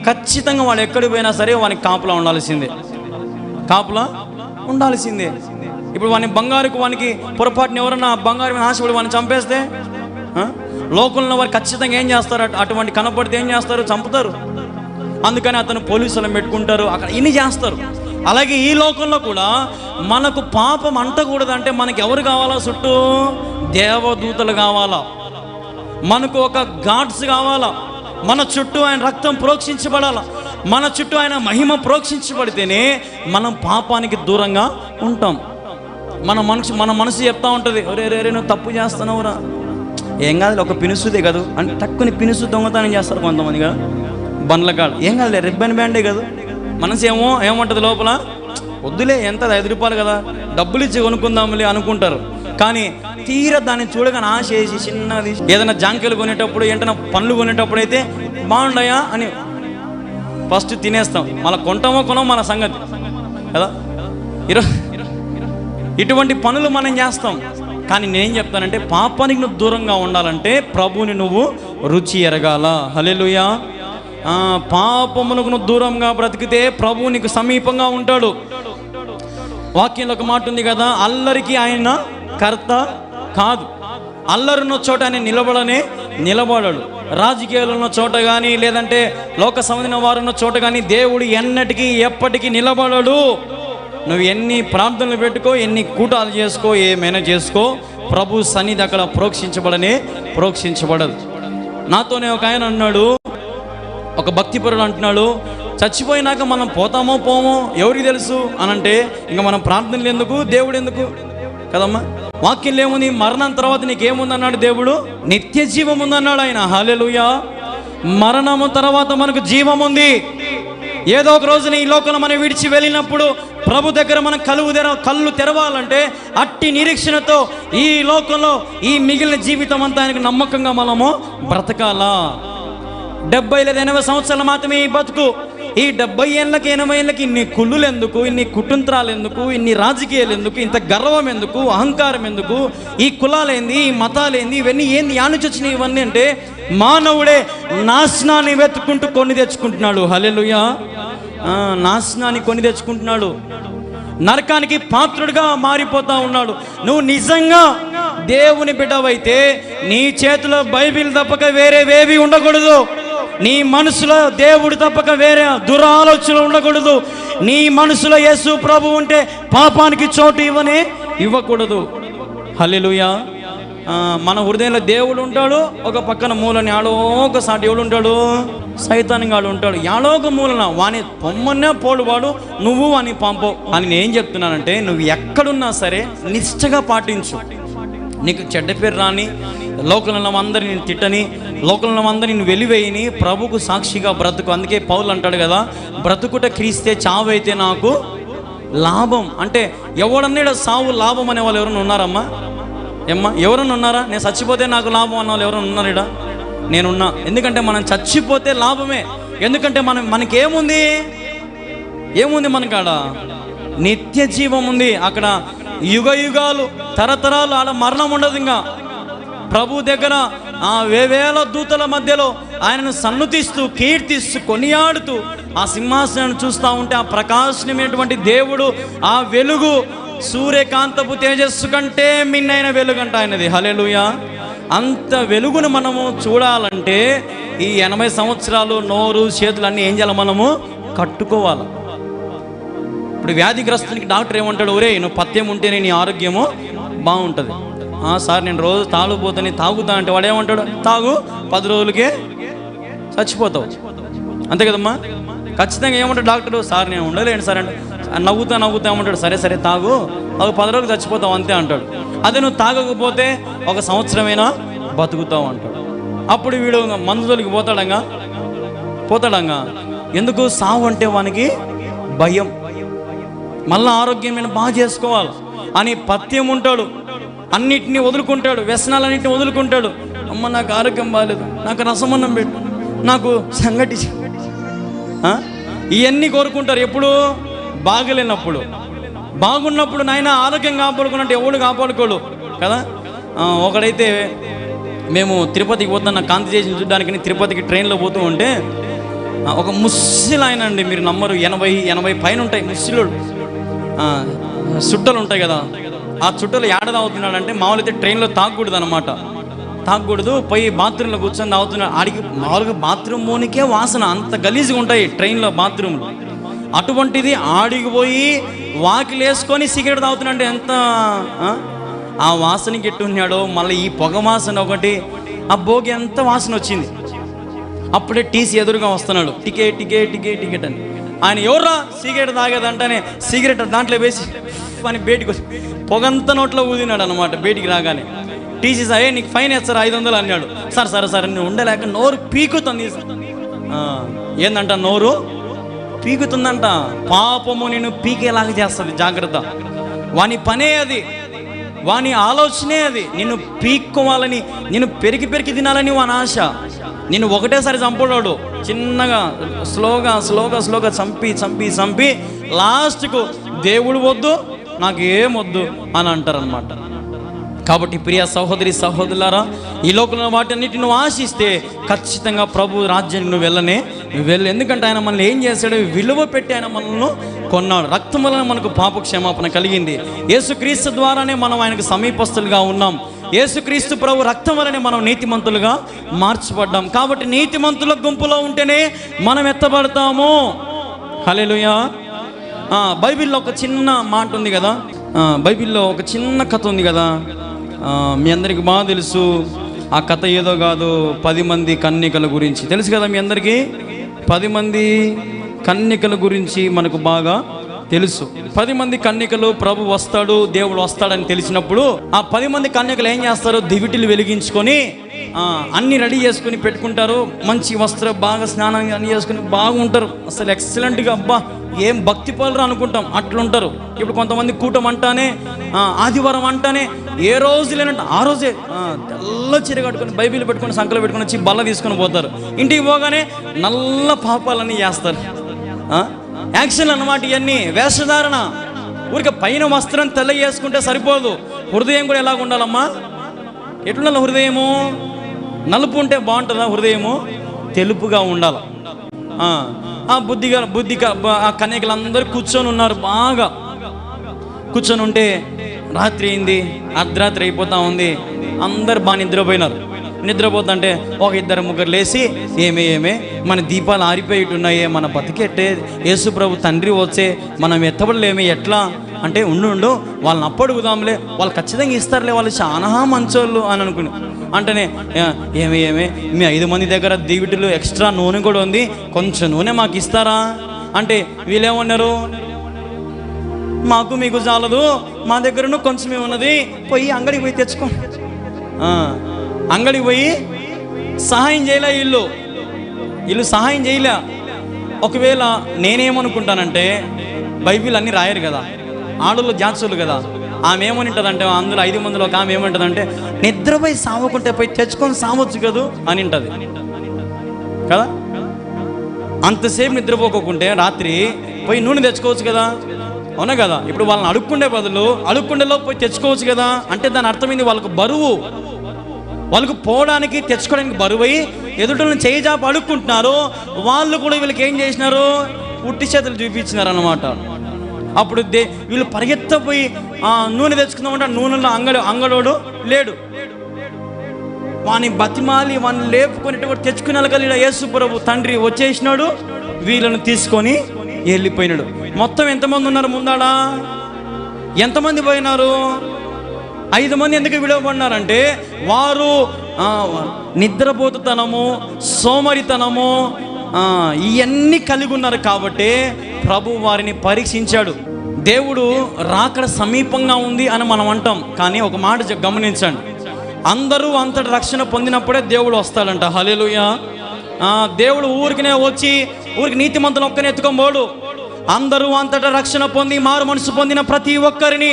ఖచ్చితంగా వాళ్ళు ఎక్కడికి పోయినా సరే వానికి కాపులా ఉండాల్సిందే. ఇప్పుడు వాని బంగారుకు వానికి పొరపాటున ఎవరన్నా బంగారు మీద ఆశపడి వాడిని చంపేస్తే లోకంలో వారు ఖచ్చితంగా ఏం చేస్తారు? అటువంటి కనపడితే ఏం చేస్తారు? చంపుతారు. అందుకని అతను పోలీసులను పెట్టుకుంటారు, అక్కడ ఇన్ని చేస్తారు. అలాగే ఈ లోకంలో కూడా మనకు పాపం అంటకూడదంటే మనకి ఎవరు కావాలా? చుట్టూ దేవదూతలు కావాలా, మనకు ఒక గాడ్స్ కావాలా, మన చుట్టూ ఆయన రక్తం ప్రోక్షించబడాల, మన చుట్టూ ఆయన మహిమ ప్రోక్షించబడితేనే మనం పాపానికి దూరంగా ఉంటాం. మన మనసు చెప్తా ఉంటుంది, రే నువ్వు తప్పు చేస్తున్నావురా, ఏం కాదు ఒక పినుసుదే కదా అంటే తక్కువ పినుసు దొంగతనం చేస్తారు కొంతమందిగా బండ్ల కాడ. ఏం కాదులే, రిబ్బన్ బ్యాండే కదా. మనసు ఏమంటుంది లోపల, వద్దులే ఎంత 5 రూపాయలు కదా, డబ్బులు ఇచ్చి కొనుక్కుందాంలే అనుకుంటారు. కానీ తీరా దాన్ని చూడగానే ఆశ వేసి చిన్నది ఏదైనా జాంకెలు కొనేటప్పుడు, ఏంటన్నా పండ్లు కొనేటప్పుడు అయితే బాగుండాయా అని ఫస్ట్ తినేస్తాం, మళ్ళీ కొంటామో కొనమో మన సంగతి కదా. ఇటువంటి పనులు మనం చేస్తాం. కానీ నేనేం చెప్తానంటే, పాపానికి నువ్వు దూరంగా ఉండాలంటే ప్రభువుని నువ్వు రుచి ఎరగాల. హల్లెలూయా. పాపమునకు నువ్వు దూరంగా బ్రతికితే ప్రభువు నీకు సమీపంగా ఉంటాడు. వాక్యంలో ఒక మాట ఉంది కదా, అల్లరికి ఆయన కర్త కాదు. అల్లరున్న చోట ఆయన నిలబడాడు. రాజకీయాలు ఉన్న చోట కానీ, లేదంటే లోక సంబంధించిన వారు ఉన్న చోట కానీ దేవుడు ఎన్నటికీ ఎప్పటికీ నిలబడడు. నువ్వు ఎన్ని ప్రార్థనలు పెట్టుకో, ఎన్ని కూటాలు చేసుకో, ఏమైనా చేసుకో, ప్రభు సన్నిధి అక్కడ ప్రోక్షించబడదు. నాతోనే ఒక ఆయన అన్నాడు, ఒక భక్తిపరుడు అంటున్నాడు, చచ్చిపోయినాక మనం పోతామో పోమో ఎవరికి తెలుసు అని అంటే, ఇంకా మనం ప్రార్థనలు ఎందుకు, దేవుడు ఎందుకు కదమ్మా. వాక్యంలో ఏముంది? మరణం తర్వాత నీకేముందన్నాడు దేవుడు? నిత్య జీవం ఉందన్నాడు ఆయన. హల్లెలూయా. మరణము తర్వాత మనకు జీవం ఉంది. ఏదో ఒక రోజున ఈ లోకంలో మనం విడిచి వెళ్ళినప్పుడు ప్రభు దగ్గర మనం కళ్ళు తెరవాలంటే అట్టి నిరీక్షణతో ఈ లోకంలో ఈ మిగిలిన జీవితం అంతా ఆయనకు నమ్మకంగా మనము బ్రతకాలా. 70 లేదా 80 సంవత్సరాలు మాత్రమే ఈ బతుకు. ఈ 70 ఏళ్ళకి 80 ఏళ్ళకి ఇన్ని కుళ్ళులు ఎందుకు, ఇన్ని కుటుంత్రాలు ఎందుకు, ఇన్ని రాజకీయాలు ఎందుకు, ఇంత గర్వం ఎందుకు, అహంకారం ఎందుకు, ఈ కులాలేంది, ఈ మతాలేంది, ఇవన్నీ ఏంది, యానుంచి వచ్చినాయి ఇవన్నీ అంటే మానవుడే నాశనాన్ని వెతుక్కుంటూ కొని తెచ్చుకుంటున్నాడు. హల్లెలూయా. నాశనాన్ని కొని తెచ్చుకుంటున్నాడు, నరకానికి పాత్రుడిగా మారిపోతా ఉన్నాడు. నువ్వు నిజంగా దేవుని బిడ్డవైతే నీ చేతిలో బైబిల్ తప్పక వేరేవేవి ఉండకూడదు. నీ మనసులో దేవుడు తప్పక వేరే దురాలోచనలు ఉండకూడదు. నీ మనసులో యేసు ప్రభు ఉంటే పాపానికి చోటు ఇవ్వకూడదు. హల్లెలూయా. మన హృదయంలో దేవుడు ఉంటాడు, ఒక పక్కన మూలని ఆడో ఒకసారి ఎవడు ఉంటాడు, సైతానికి ఆడు ఉంటాడు. యాడో ఒక మూలన వాని పొమ్మనే పోడు వాడు, నువ్వు వాని పంపో అని నేను చెప్తున్నానంటే, నువ్వు ఎక్కడున్నా సరే నిష్ఠగా పాటించు. నీకు చెడ్డ పేరు రాని, లోకంలో అందరిని నేను తిట్టని, లోకంలో అందరిని నేను వెలివేయని, ప్రభుకు సాక్షిగా బ్రతుకు. అందుకే పౌలు అంటాడు కదా, బ్రతుకుట క్రీస్తే చావైతే నాకు లాభం. అంటే ఎవడన్నా సావు లాభం అనే వాళ్ళు ఎవరైనా ఉన్నారమ్మా? ఏమ్మా ఎవరన్నా ఉన్నారా? నేను చచ్చిపోతే నాకు లాభం అన్న వాళ్ళు ఎవరైనా ఉన్నారా? నేనున్నా. ఎందుకంటే మనం చచ్చిపోతే లాభమే. ఎందుకంటే మనకేముంది? ఏముంది మనకాడ? నిత్య జీవం ఉంది. అక్కడ యుగ యుగాలు తరతరాలు ఆడ మరణం ఉండదు. ఇంకా ప్రభు దగ్గర వేవేల దూతల మధ్యలో ఆయనను సన్నుతిస్తూ కీర్తిస్తూ కొనియాడుతూ ఆ సింహాసనాన్ని చూస్తూ ఉంటే ఆ ప్రకాశనమైనటువంటి దేవుడు, ఆ వెలుగు సూర్యకాంతపు తేజస్సు కంటే మిన్నైన వెలుగంట ఆయనది. హల్లెలూయా. అంత వెలుగును మనము చూడాలంటే ఈ 80 సంవత్సరాలు నోరు చేతులు అన్నీ ఏం చేయాలి? మనము కట్టుకోవాలి. ఇప్పుడు వ్యాధిగ్రస్తునికి డాక్టర్ ఏమంటాడు? ఒరే నువ్వు పథ్యం ఉంటేనే నీ ఆరోగ్యము బాగుంటుంది. సార్ నేను రోజు తాగుపోతాను, తాగుతా అంటే వాడు ఏమంటాడు? తాగు, 10 రోజులకే చచ్చిపోతావు. అంతే కదమ్మా. ఖచ్చితంగా ఏమంటాడు డాక్టరు? సార్ నేను ఉండలేను సార్ అంటే నవ్వుతా ఏమంటాడు? సరే తాగు, ఒక 10 రోజులు చచ్చిపోతావు అంతే అంటాడు. అదే నువ్వు తాగకపోతే 1 సంవత్సరమైనా బతుకుతావు అంటాడు. అప్పుడు వీడు మందులకి పోతాడంగా. ఎందుకు? సావు అంటే వానికి భయం. మళ్ళీ ఆరోగ్యమైన బాగా చేసుకోవాలి అని పథ్యం ఉంటాడు. అన్నిటినీ వదులుకుంటాడు, వ్యసనాలన్నింటినీ వదులుకుంటాడు. అమ్మ నాకు ఆరోగ్యం బాగాలేదు, నాకు రసమన్నం పెట్టు, నాకు సంగటి, ఇవన్నీ కోరుకుంటారు. ఎప్పుడు? బాగలేనప్పుడు. బాగున్నప్పుడు నాయన ఆరోగ్యం కాపాడుకున్నట్టు ఎవడు కాపాడుకోడు కదా. ఒకడైతే మేము తిరుపతికి పోతున్న కాంతి చేసి చూడడానికి తిరుపతికి ట్రైన్లో పోతూ ఉంటే ఒక ముస్లిం ఆయన అండి, మీరు నమ్మరు, 80 పైన ఉంటాయి ముస్లింలు, చుట్టలు ఉంటాయి కదా. ఆ చుట్టలు ఏడ తాగుతున్నాడంటే, మామూలు అయితే ట్రైన్లో తాగకూడదు అనమాట. తాగకూడదు, పోయి బాత్రూంలో కూర్చొని తాగుతున్నాడు. ఆడికి మామూలుగా బాత్రూమ్కే వాసన, అంత గలీజ్గా ఉంటాయి ట్రైన్లో బాత్రూమ్లు. అటువంటిది ఆడికి పోయి వాకిలు వేసుకొని సిగరెట్ తాగుతున్నాడు. ఎంత ఆ వాసనకి ఎట్టున్నాడో. మళ్ళీ ఈ పొగ వాసన ఒకటి, ఆ భోగి ఎంత వాసన వచ్చింది. అప్పుడే టీసీ ఎదురుగా వస్తున్నాడు, టికెట్ అని. ఆయన ఎవర్రా సిగరెట్ తాగేదంటేనే సిగరెట్ దాంట్లో వేసి అని బయటికి వచ్చి పొగంతా నోట్లో ఊదినాడు అనమాట. బయటికి రాగానే టీసీ సార్ నీకు ఫైన్ వేస్తారు 500 అన్నాడు. సరే నేను ఉండలేక నోరు పీకుతుంది. ఏందంట? నోరు పీకుతుందంట. పాపము నిన్ను పీకేలాగా చేస్తుంది. జాగ్రత్త. వాని పనే అది, వాని ఆలోచనే అది. నిన్ను పీక్కోవాలని, నిన్ను పెరికి తినాలని వాని ఆశ. నిన్ను ఒకటేసారి చంపడాడు, చిన్నగా స్లోగా చంపి లాస్ట్కు దేవుడు వద్దు, నాకేం వద్దు అని అంటారనమాట. కాబట్టి ప్రియ సహోదరి సహోదరులారా, ఈ లోకంలో వాటన్నిటిని నువ్వు ఆశిస్తే ఖచ్చితంగా ప్రభు రాజ్యానికి నువ్వు వెళ్ళు. ఎందుకంటే ఆయన మనల్ని ఏం చేశాడు? విలువ పెట్టి ఆయన మనల్ని కొన్నాడు. రక్తం వలన మనకు పాప క్షమాపణ కలిగింది. యేసుక్రీస్తు ద్వారానే మనం ఆయనకు సమీపస్తులుగా ఉన్నాం. యేసుక్రీస్తు ప్రభు రక్తం వలనే మనం నీతిమంతులుగా మార్చబడ్డాం. కాబట్టి నీతిమంతుల గుంపులో ఉంటేనే మనం ఎత్తబడతాము. హల్లెలూయా. బైబిల్లో ఒక చిన్న మాట ఉంది కదా, బైబిల్లో ఒక చిన్న కథ ఉంది కదా, మీ అందరికి బాగా తెలుసు. ఆ కథ ఏదో కాదు, 10 మంది కన్యకల గురించి తెలుసు కదా మీ అందరికీ. 10 మంది కన్యకల గురించి మనకు బాగా తెలుసు. 10 మంది కన్యకలు, ప్రభు వస్తాడు, దేవుడు వస్తాడని తెలిసినప్పుడు ఆ 10 మంది కన్యకలు ఏం చేస్తారు? దివిటిలు వెలిగించుకొని అన్నీ రెడీ చేసుకుని పెట్టుకుంటారు. మంచి వస్త్రం, బాగా స్నానం అన్నీ చేసుకుని బాగుంటారు. అసలు ఎక్సలెంట్గా, అబ్బా ఏం భక్తి పనులు అనుకుంటాం, అట్లుంటారు. ఇప్పుడు కొంతమంది కూటం అంటానే, ఆదివారం అంటానే, ఏ రోజు లేనంటే ఆ రోజే తెల్ల చీర కట్టుకొని బైబిల్ పెట్టుకొని సంకలు పెట్టుకొని వచ్చి బల్ల తీసుకొని పోతారు. ఇంటికి పోగానే నల్ల పాపాలన్నీ చేస్తారు. యాక్షన్ అన్నమాట. ఇవన్నీ వేషధారణ. ఊరికే పైన వస్త్రం తెల్ల చేసుకుంటే సరిపోదు, హృదయం కూడా ఎలాగ ఉండాలమ్మా? ఎట్లుండాలి హృదయము? నలుపు ఉంటే బాగుంటుందా? హృదయము తెలుపుగా ఉండాలి. బుద్ధిగా ఆ కన్యకలందరూ కూర్చొని ఉన్నారు. బాగా కూర్చొని ఉంటే రాత్రి అయింది, అర్ధరాత్రి అయిపోతా ఉంది, అందరు బాగా నిద్రపోతుంటే ఒక ఇద్దరు ముగ్గురు లేచి ఏమే మన దీపాలు ఆరిపోయిట్టున్నాయే, మన బతికెట్టే, యేసు ప్రభు తండ్రి వచ్చే మనం ఎత్తబడలేమే ఎట్లా అంటే ఉండు వాళ్ళని అప్పడుగుదాంలే, వాళ్ళు ఖచ్చితంగా ఇస్తారులే, వాళ్ళు చాలా మంచోళ్ళు అని అనుకుని అంటేనే ఏమే మీ 5 మంది దగ్గర దీవిటులు ఎక్స్ట్రా నూనె కూడా ఉంది, కొంచెం నూనె మాకు ఇస్తారా అంటే వీళ్ళేమన్నారు, మాకు మీకు చాలదు, మా దగ్గరను కొంచెమే ఉన్నది, పోయి అంగడికి పోయి తెచ్చుకో. అంగడికి పోయి సహాయం చేయలే, వీళ్ళు సహాయం చేయలే. ఒకవేళ నేనేమనుకుంటానంటే, బైబిల్ అన్నీ రాయరు కదా, ఆడోళ్ళు జాన్సులు కదా, ఆమె ఏమనింటదంటే, అందులో 5 మందిలో ఒక ఆమె ఏమంటుందంటే, నిద్రపోయి సావకుంటే పోయి తెచ్చుకొని సావచ్చు కదూ అని ఉంటుంది కదా. అంతసేపు నిద్రపోకుంటే రాత్రి పోయి నూనె తెచ్చుకోవచ్చు కదా, అవునా కదా. ఇప్పుడు వాళ్ళని అడుక్కుండే బదులు అడుక్కుండేలో పోయి తెచ్చుకోవచ్చు కదా. అంటే దాని అర్థమైంది వాళ్ళకు బరువు, వాళ్ళకు పోవడానికి తెచ్చుకోవడానికి బరువై ఎదుటలను చేయిజాప అడుక్కుంటున్నారు. వాళ్ళు కూడా వీళ్ళకి ఏం చేసినారు, ఉట్టి చేతులు చూపించినారు అన్నమాట. అప్పుడు వీళ్ళు పరిగెత్తపోయి నూనె తెచ్చుకుందామంటే నూనెలో అంగడోడు లేడు, వాని బతిమాలి వాడిని లేపుకొని తెచ్చుకునే కలిగిన యేసు ప్రభు తండ్రి వచ్చేసినాడు, వీళ్ళను తీసుకొని వెళ్ళిపోయినాడు. మొత్తం ఎంతమంది ఉన్నారు ముందాడా, ఎంతమంది పోయినారు? 5 మంది. ఎందుకు విడవబడినారంటే వారు నిద్రపోతుతనము, సోమరితనము ఇవన్నీ కలిగి ఉన్నారు కాబట్టి ప్రభు వారిని పరీక్షించాడు. దేవుడు రాకడ సమీపంగా ఉంది అని మనం అంటాం, కానీ ఒక మాట గమనించండి, అందరూ అంతటి రక్షణ పొందినప్పుడే దేవుడు వస్తాడంట. హల్లెలూయా. దేవుడు ఊరికినే వచ్చి ఊరికి నీతిమంతులు ఒక్కనే ఎత్తుకోబోడు. అందరూ అంతటా రక్షణ పొంది మారు మనసు పొందిన ప్రతి ఒక్కరిని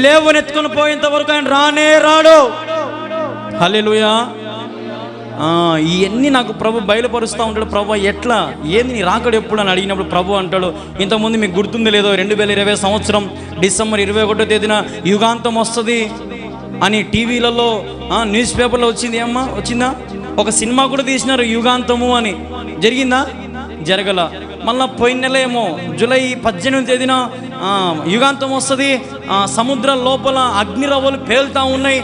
లేవనెత్తుకొని పోయేంత వరకు ఆయన రానే రాడు. హల్లెలూయా. ఇవన్నీ నాకు ప్రభు బయలుపరుస్తూ ఉంటాడు. ప్రభు ఎట్లా ఏంది నీ రాకడు ఎప్పుడు అని అడిగినప్పుడు ప్రభు అంటాడు, ఇంతకుముందు మీకు గుర్తుంది లేదో, 2020 సంవత్సరం డిసెంబర్ 21వ తేదీన యుగాంతం వస్తుంది అని టీవీలలో న్యూస్ పేపర్లో వచ్చింది. అమ్మా వచ్చిందా? ఒక సినిమా కూడా తీసినారు యుగాంతము అని. జరిగిందా? జరగల. మళ్ళీ పోయిన నెల ఏమో జూలై 18వ తేదీన యుగాంతం వస్తుంది, సముద్రం లోపల అగ్నిరవ్వలు పేలుతూ ఉన్నాయి,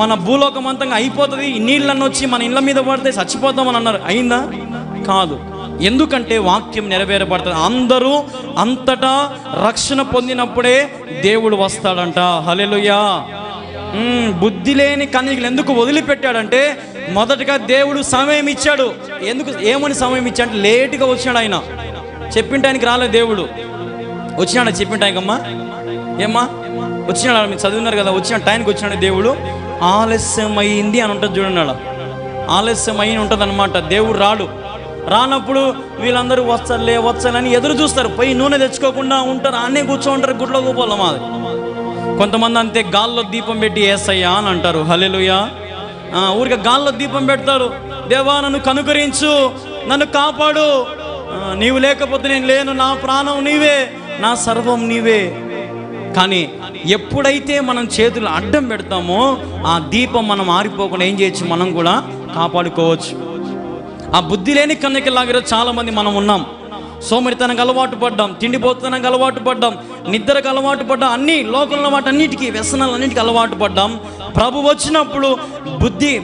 మన భూలోకం అంతంగా అయిపోతుంది, నీళ్ళన్నీ వచ్చి మన ఇళ్ళ మీద పడితే చచ్చిపోతామని అన్నారు. అయిందా? కాదు. ఎందుకంటే వాక్యం నెరవేరబడుతుంది. అందరూ అంతటా రక్షణ పొందినప్పుడే దేవుడు వస్తాడంట. హల్లెలూయా. బుద్ధి లేని కన్యకలు ఎందుకు వదిలిపెట్టాడంటే, మొదటగా దేవుడు సమయం ఇచ్చాడు. ఎందుకు ఏమని సమయం ఇచ్చాడంటే, లేటుగా వచ్చినాడు. ఆయన చెప్పిన టైంకి రాలేదు. దేవుడు వచ్చినాడు చెప్పిన టైంకమ్మా, ఏమ్మా వచ్చినాడు, మీరు చదివినారు కదా, వచ్చిన టైంకి వచ్చినాడు దేవుడు. ఆలస్యమైంది అని ఉంటుంది చూడండి, ఆలస్యమైంది ఉంటుంది అనమాట. దేవుడు రానప్పుడు వీళ్ళందరూ వచ్చాలని ఎదురు చూస్తారు, పోయి నూనె తెచ్చుకోకుండా ఉంటారు, అన్నీ కూర్చోంటారు గుడ్లో గోపాల మాది. కొంతమంది అంతే గాల్లో దీపం పెట్టి యేసయ్యా అని అంటారు. హల్లెలూయా. ఊరికే గాల్లో దీపం పెడతారు, దేవా నన్ను కనుకరించు, నన్ను కాపాడు, నీవు లేకపోతే నేను లేను, నా ప్రాణం నీవే, నా సర్వం నీవే. కానీ ఎప్పుడైతే మనం చేతులు అడ్డం పెడతామో ఆ దీపం మనం ఆరిపోకుండా ఏం చేయొచ్చు, మనం కూడా కాపాడుకోవచ్చు. ఆ బుద్ధి లేని కన్యకలాగా చాలామంది మనం ఉన్నాం. సోమరితనానికి అలవాటు పడ్డాం, తిండిపోతనానికి అలవాటు పడ్డాం, నిద్రకు అలవాటు పడ్డాం, అన్ని లోకంలో వాటన్నిటికీ వ్యసనాలన్నిటికీ అలవాటు పడ్డాం. ప్రభు వచ్చినప్పుడు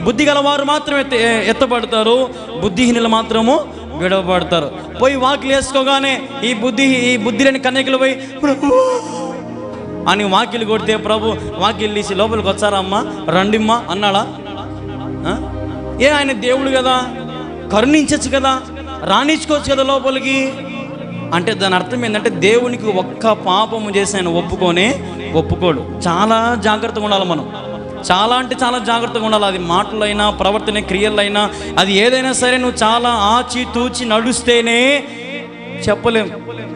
బుద్ధి గలవారు మాత్రమే ఎత్తబడతారు, బుద్ధిహీనులు మాత్రము విడవబడతారు. పోయి వాకిలు వేసుకోగానే ఈ బుద్ధి లేని కన్యకలు పోయి అని వాకిలు కొడితే ప్రభు వాకిలు తీసి లోపలికి వచ్చారా అమ్మా, రండిమ్మా అన్నాడా? ఆయన దేవుడు కదా, కరుణించచ్చు కదా, రాణించుకోవచ్చు కదా లోపలికి. అంటే దాని అర్థం ఏంటంటే, దేవునికి ఒక్క పాపము చేసి ఆయన ఒప్పుకోడు. చాలా జాగ్రత్తగా ఉండాలి మనం, చాలా అంటే చాలా జాగ్రత్తగా ఉండాలి. అది మాటలైనా ప్రవర్తన క్రియలైనా అది ఏదైనా సరే నువ్వు చాలా ఆచి తూచి నడుస్తేనే చెప్పలేం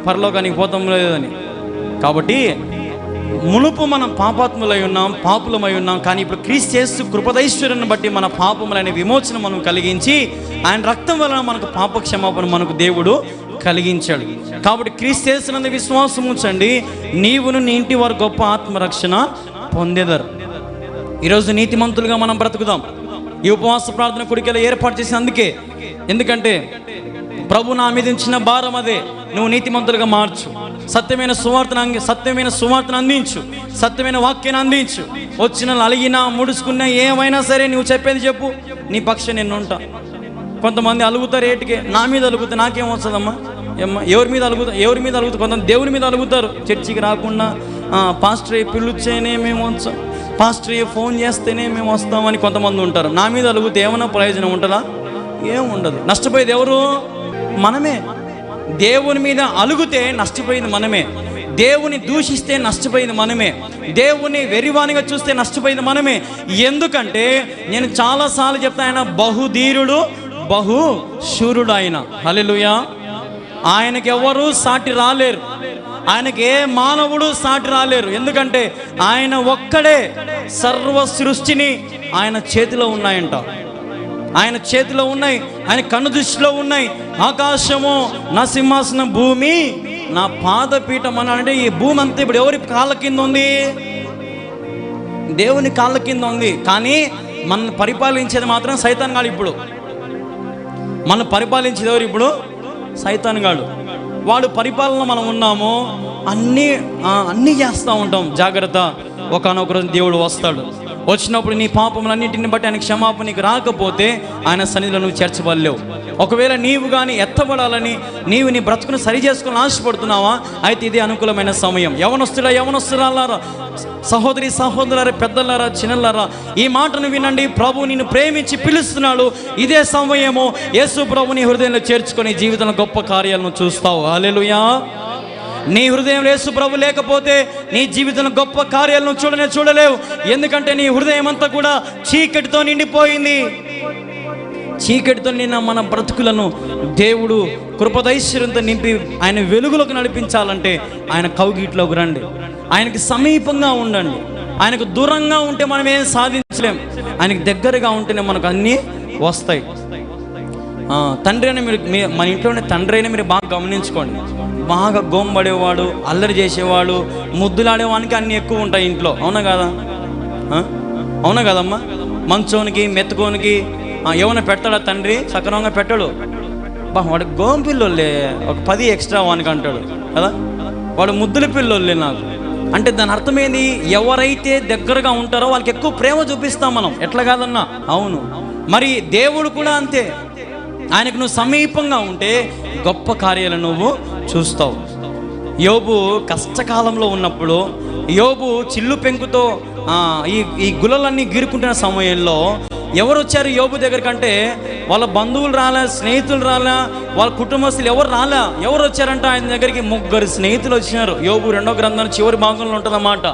పరలోకానికి పోతాం లేదని. కాబట్టి మునుపు మనం పాపాత్ములై ఉన్నాం, పాపులమై ఉన్నాం. కానీ ఇప్పుడు క్రీస్తు యేసు కృపదైశ్వర్యాన్ని బట్టి మన పాపములనే విమోచన మనం కలిగించి ఆయన రక్తం వలన మనకు పాప క్షమాపణ మనకు దేవుడు కలిగించాడు. కాబట్టి క్రీస్తు యేసునందు విశ్వాసం ఉంచండి, నీవును నీ ఇంటి వారు గొప్ప ఆత్మరక్షణ పొందేదరు. ఈరోజు నీతిమంతులుగా మనం బ్రతుకుదాం. ఈ ఉపవాస ప్రార్థన కొడికలు ఏర్పాటు చేసిన అందుకే, ఎందుకంటే ప్రభు నా మీద ఇచ్చిన భారం అదే, నువ్వు నీతిమంతులుగా మార్చు. సత్యమైన సువార్తను అందించు, సత్యమైన వాక్యాన్ని అందించు. వచ్చిన అలిగినా ముడుచుకున్నా ఏమైనా సరే నువ్వు చెప్పేది చెప్పు, నీ పక్షం నేను ఉంటా. కొంతమంది అలుగుతారు, ఏటికే నా మీద అలుగుతా, నాకేం వస్తుందమ్మా, ఎవరి మీద అలుగుతా. కొంతమంది దేవుని మీద అలుగుతారు, చర్చికి రాకుండా పాస్టర్ పిలుస్తేనే మేము వచ్చాం, పాస్టర్ ఫోన్ చేస్తేనే మేము వస్తామని కొంతమంది ఉంటారు. నా మీద అలుగుతే ఏమైనా ప్రయోజనం ఉంటుందా? ఏం ఉండదు. నష్టపోయేది ఎవరు? మనమే. దేవుని మీద అలుగుతే నష్టపోయింది మనమే, దేవుని దూషిస్తే నష్టపోయింది మనమే, దేవుని వెరివానిగా చూస్తే నష్టపోయింది మనమే. ఎందుకంటే నేను చాలాసార్లు చెప్తా, ఆయన బహుధీరుడు, బహుశూరుడు. ఆయన హల్లెలూయా. ఆయనకి ఎవరు సాటి రాలేరు, ఆయనకి ఏ మానవుడు సాటి రాలేరు. ఎందుకంటే ఆయన ఒక్కడే సర్వ సృష్టిని ఆయన చేతిలో ఉన్నాయంట, ఆయన చేతిలో ఉన్నాయి, ఆయన కన్ను దృష్టిలో ఉన్నాయి. ఆకాశము నా సింహాసనం, భూమి నా పాదపీఠం అని. అంటే ఈ భూమి అంతా ఇప్పుడు ఎవరి కాళ్ళ కింద ఉంది? దేవుని కాళ్ళ కింద ఉంది. కానీ మనల్ని పరిపాలించేది మాత్రం సైతాన్ గాడు. ఇప్పుడు మనం పరిపాలించేది ఎవరు? ఇప్పుడు సైతాన్ గాడు. వాడు పరిపాలన మనం ఉన్నాము, అన్నీ చేస్తూ ఉంటాం. జాగ్రత్త, ఒకనొక రోజు దేవుడు వస్తాడు. వచ్చినప్పుడు నీ పాపములన్నింటిని బట్టి ఆయన క్షమాపణ నీకు రాకపోతే ఆయన సన్నిధిలో నువ్వు చేర్చబడలేవు. ఒకవేళ నీవు కానీ ఎత్తబడాలని నీవు నీ బ్రతుకును సరి చేసుకుని ఆశపడుతున్నావా? అయితే ఇది అనుకూలమైన సమయం. యవనస్తులారా, సహోదరి సహోదరులారా, పెద్దలారా, చిన్నలారా, ఈ మాటను వినండి. ప్రభు నిన్ను ప్రేమించి పిలుస్తున్నాడు. ఇదే సమయము. యేసు ప్రభు నీ హృదయంలో చేర్చుకొని జీవితంలో గొప్ప కార్యాలను చూస్తావు. హల్లెలూయా. నీ హృదయం యేసు ప్రభు లేకపోతే నీ జీవితంలో గొప్ప కార్యాలను చూడలేవు. ఎందుకంటే నీ హృదయం అంతా కూడా చీకటితో నిండిపోయింది. చీకటితో నిన్న మన బ్రతుకులను దేవుడు కృపదైశ్వర్యంతో నింపి ఆయన వెలుగులోకి నడిపించాలంటే ఆయన కౌగిట్లోకి రండి, ఆయనకి సమీపంగా ఉండండి. ఆయనకు దూరంగా ఉంటే మనం ఏం సాధించలేం, ఆయనకు దగ్గరగా ఉంటేనే మనకు అన్నీ వస్తాయి. తండ్రి అని మీరు మన ఇంట్లోనే తండ్రి అయినా మీరు బాగా గమనించుకోండి. బాగా గోంబడేవాడు, అల్లరి చేసేవాడు, ముద్దులాడేవానికి అన్నీ ఎక్కువ ఉంటాయి ఇంట్లో. అవునా కదా? అవునా కదమ్మా? మంచోనికి మెత్తుకోనికి ఏమైనా పెడతాడా తండ్రి? సక్రమంగా పెట్టాడు. వాడు గోంపిల్లోళ్ళే, ఒక 10 ఎక్స్ట్రా వానికి అంటాడు కదా. వాడు ముద్దుల పిల్లోళ్ళే నాకు అంటే దాని అర్థమేంది? ఎవరైతే దగ్గరగా ఉంటారో వాళ్ళకి ఎక్కువ ప్రేమ చూపిస్తాం మనం. ఎట్లా కాదన్నా? అవును. మరి దేవుడు కూడా అంతే. ఆయనకు నువ్వు సమీపంగా ఉంటే గొప్ప కార్యాలను నువ్వు చూస్తావు. యోబు కష్టకాలంలో ఉన్నప్పుడు, యోబు చిల్లు పెంకుతో ఈ గులలన్నీ గీరుకుంటున్న సమయంలో ఎవరు వచ్చారు యోబు దగ్గరకంటే? వాళ్ళ బంధువులు రాలే, స్నేహితులు రాలే, వాళ్ళ కుటుంబస్తులు ఎవరు రాలే. ఎవరు వచ్చారంటే ఆయన దగ్గరికి 3 స్నేహితులు వచ్చినారు. యోబు 2వ గ్రంథం చివరి భాగంలో ఉంటుందన్నమాట.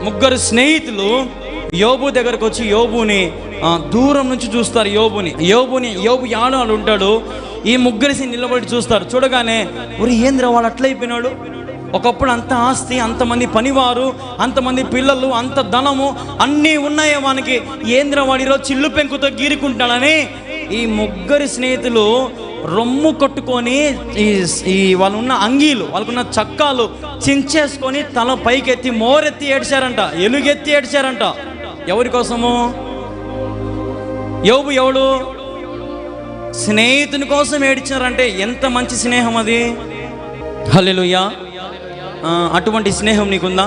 3 స్నేహితులు యోబు దగ్గరకు వచ్చి యోబుని దూరం నుంచి చూస్తారు. యోబు యాడు ఉంటాడు. ఈ 3 నిలబడి చూస్తారు. చూడగానే ఒరి ఏంద్ర వాడు అట్లయిపోయినాడు, ఒకప్పుడు అంత ఆస్తి, అంతమంది పనివారు, అంతమంది పిల్లలు, అంత ధనము అన్నీ ఉన్నాయే వానికి, ఏంద్ర వాడు ఈరోజు చిల్లు పెంకుతో గీరుకుంటాడని ఈ 3 స్నేహితులు రొమ్ము కొట్టుకొని ఈ వాళ్ళున్న అంగీలు, వాళ్ళకున్న చక్కాలు చించేసుకొని తల పైకెత్తి మోరెత్తి ఏడ్చారంట, ఎలుగెత్తి ఏడ్చారంట. ఎవరి కోసము? యోబు ఎవడు? స్నేహితుని కోసం ఏడ్చారంటే ఎంత మంచి స్నేహం అది. హల్లెలూయా. అటువంటి స్నేహం నీకుందా?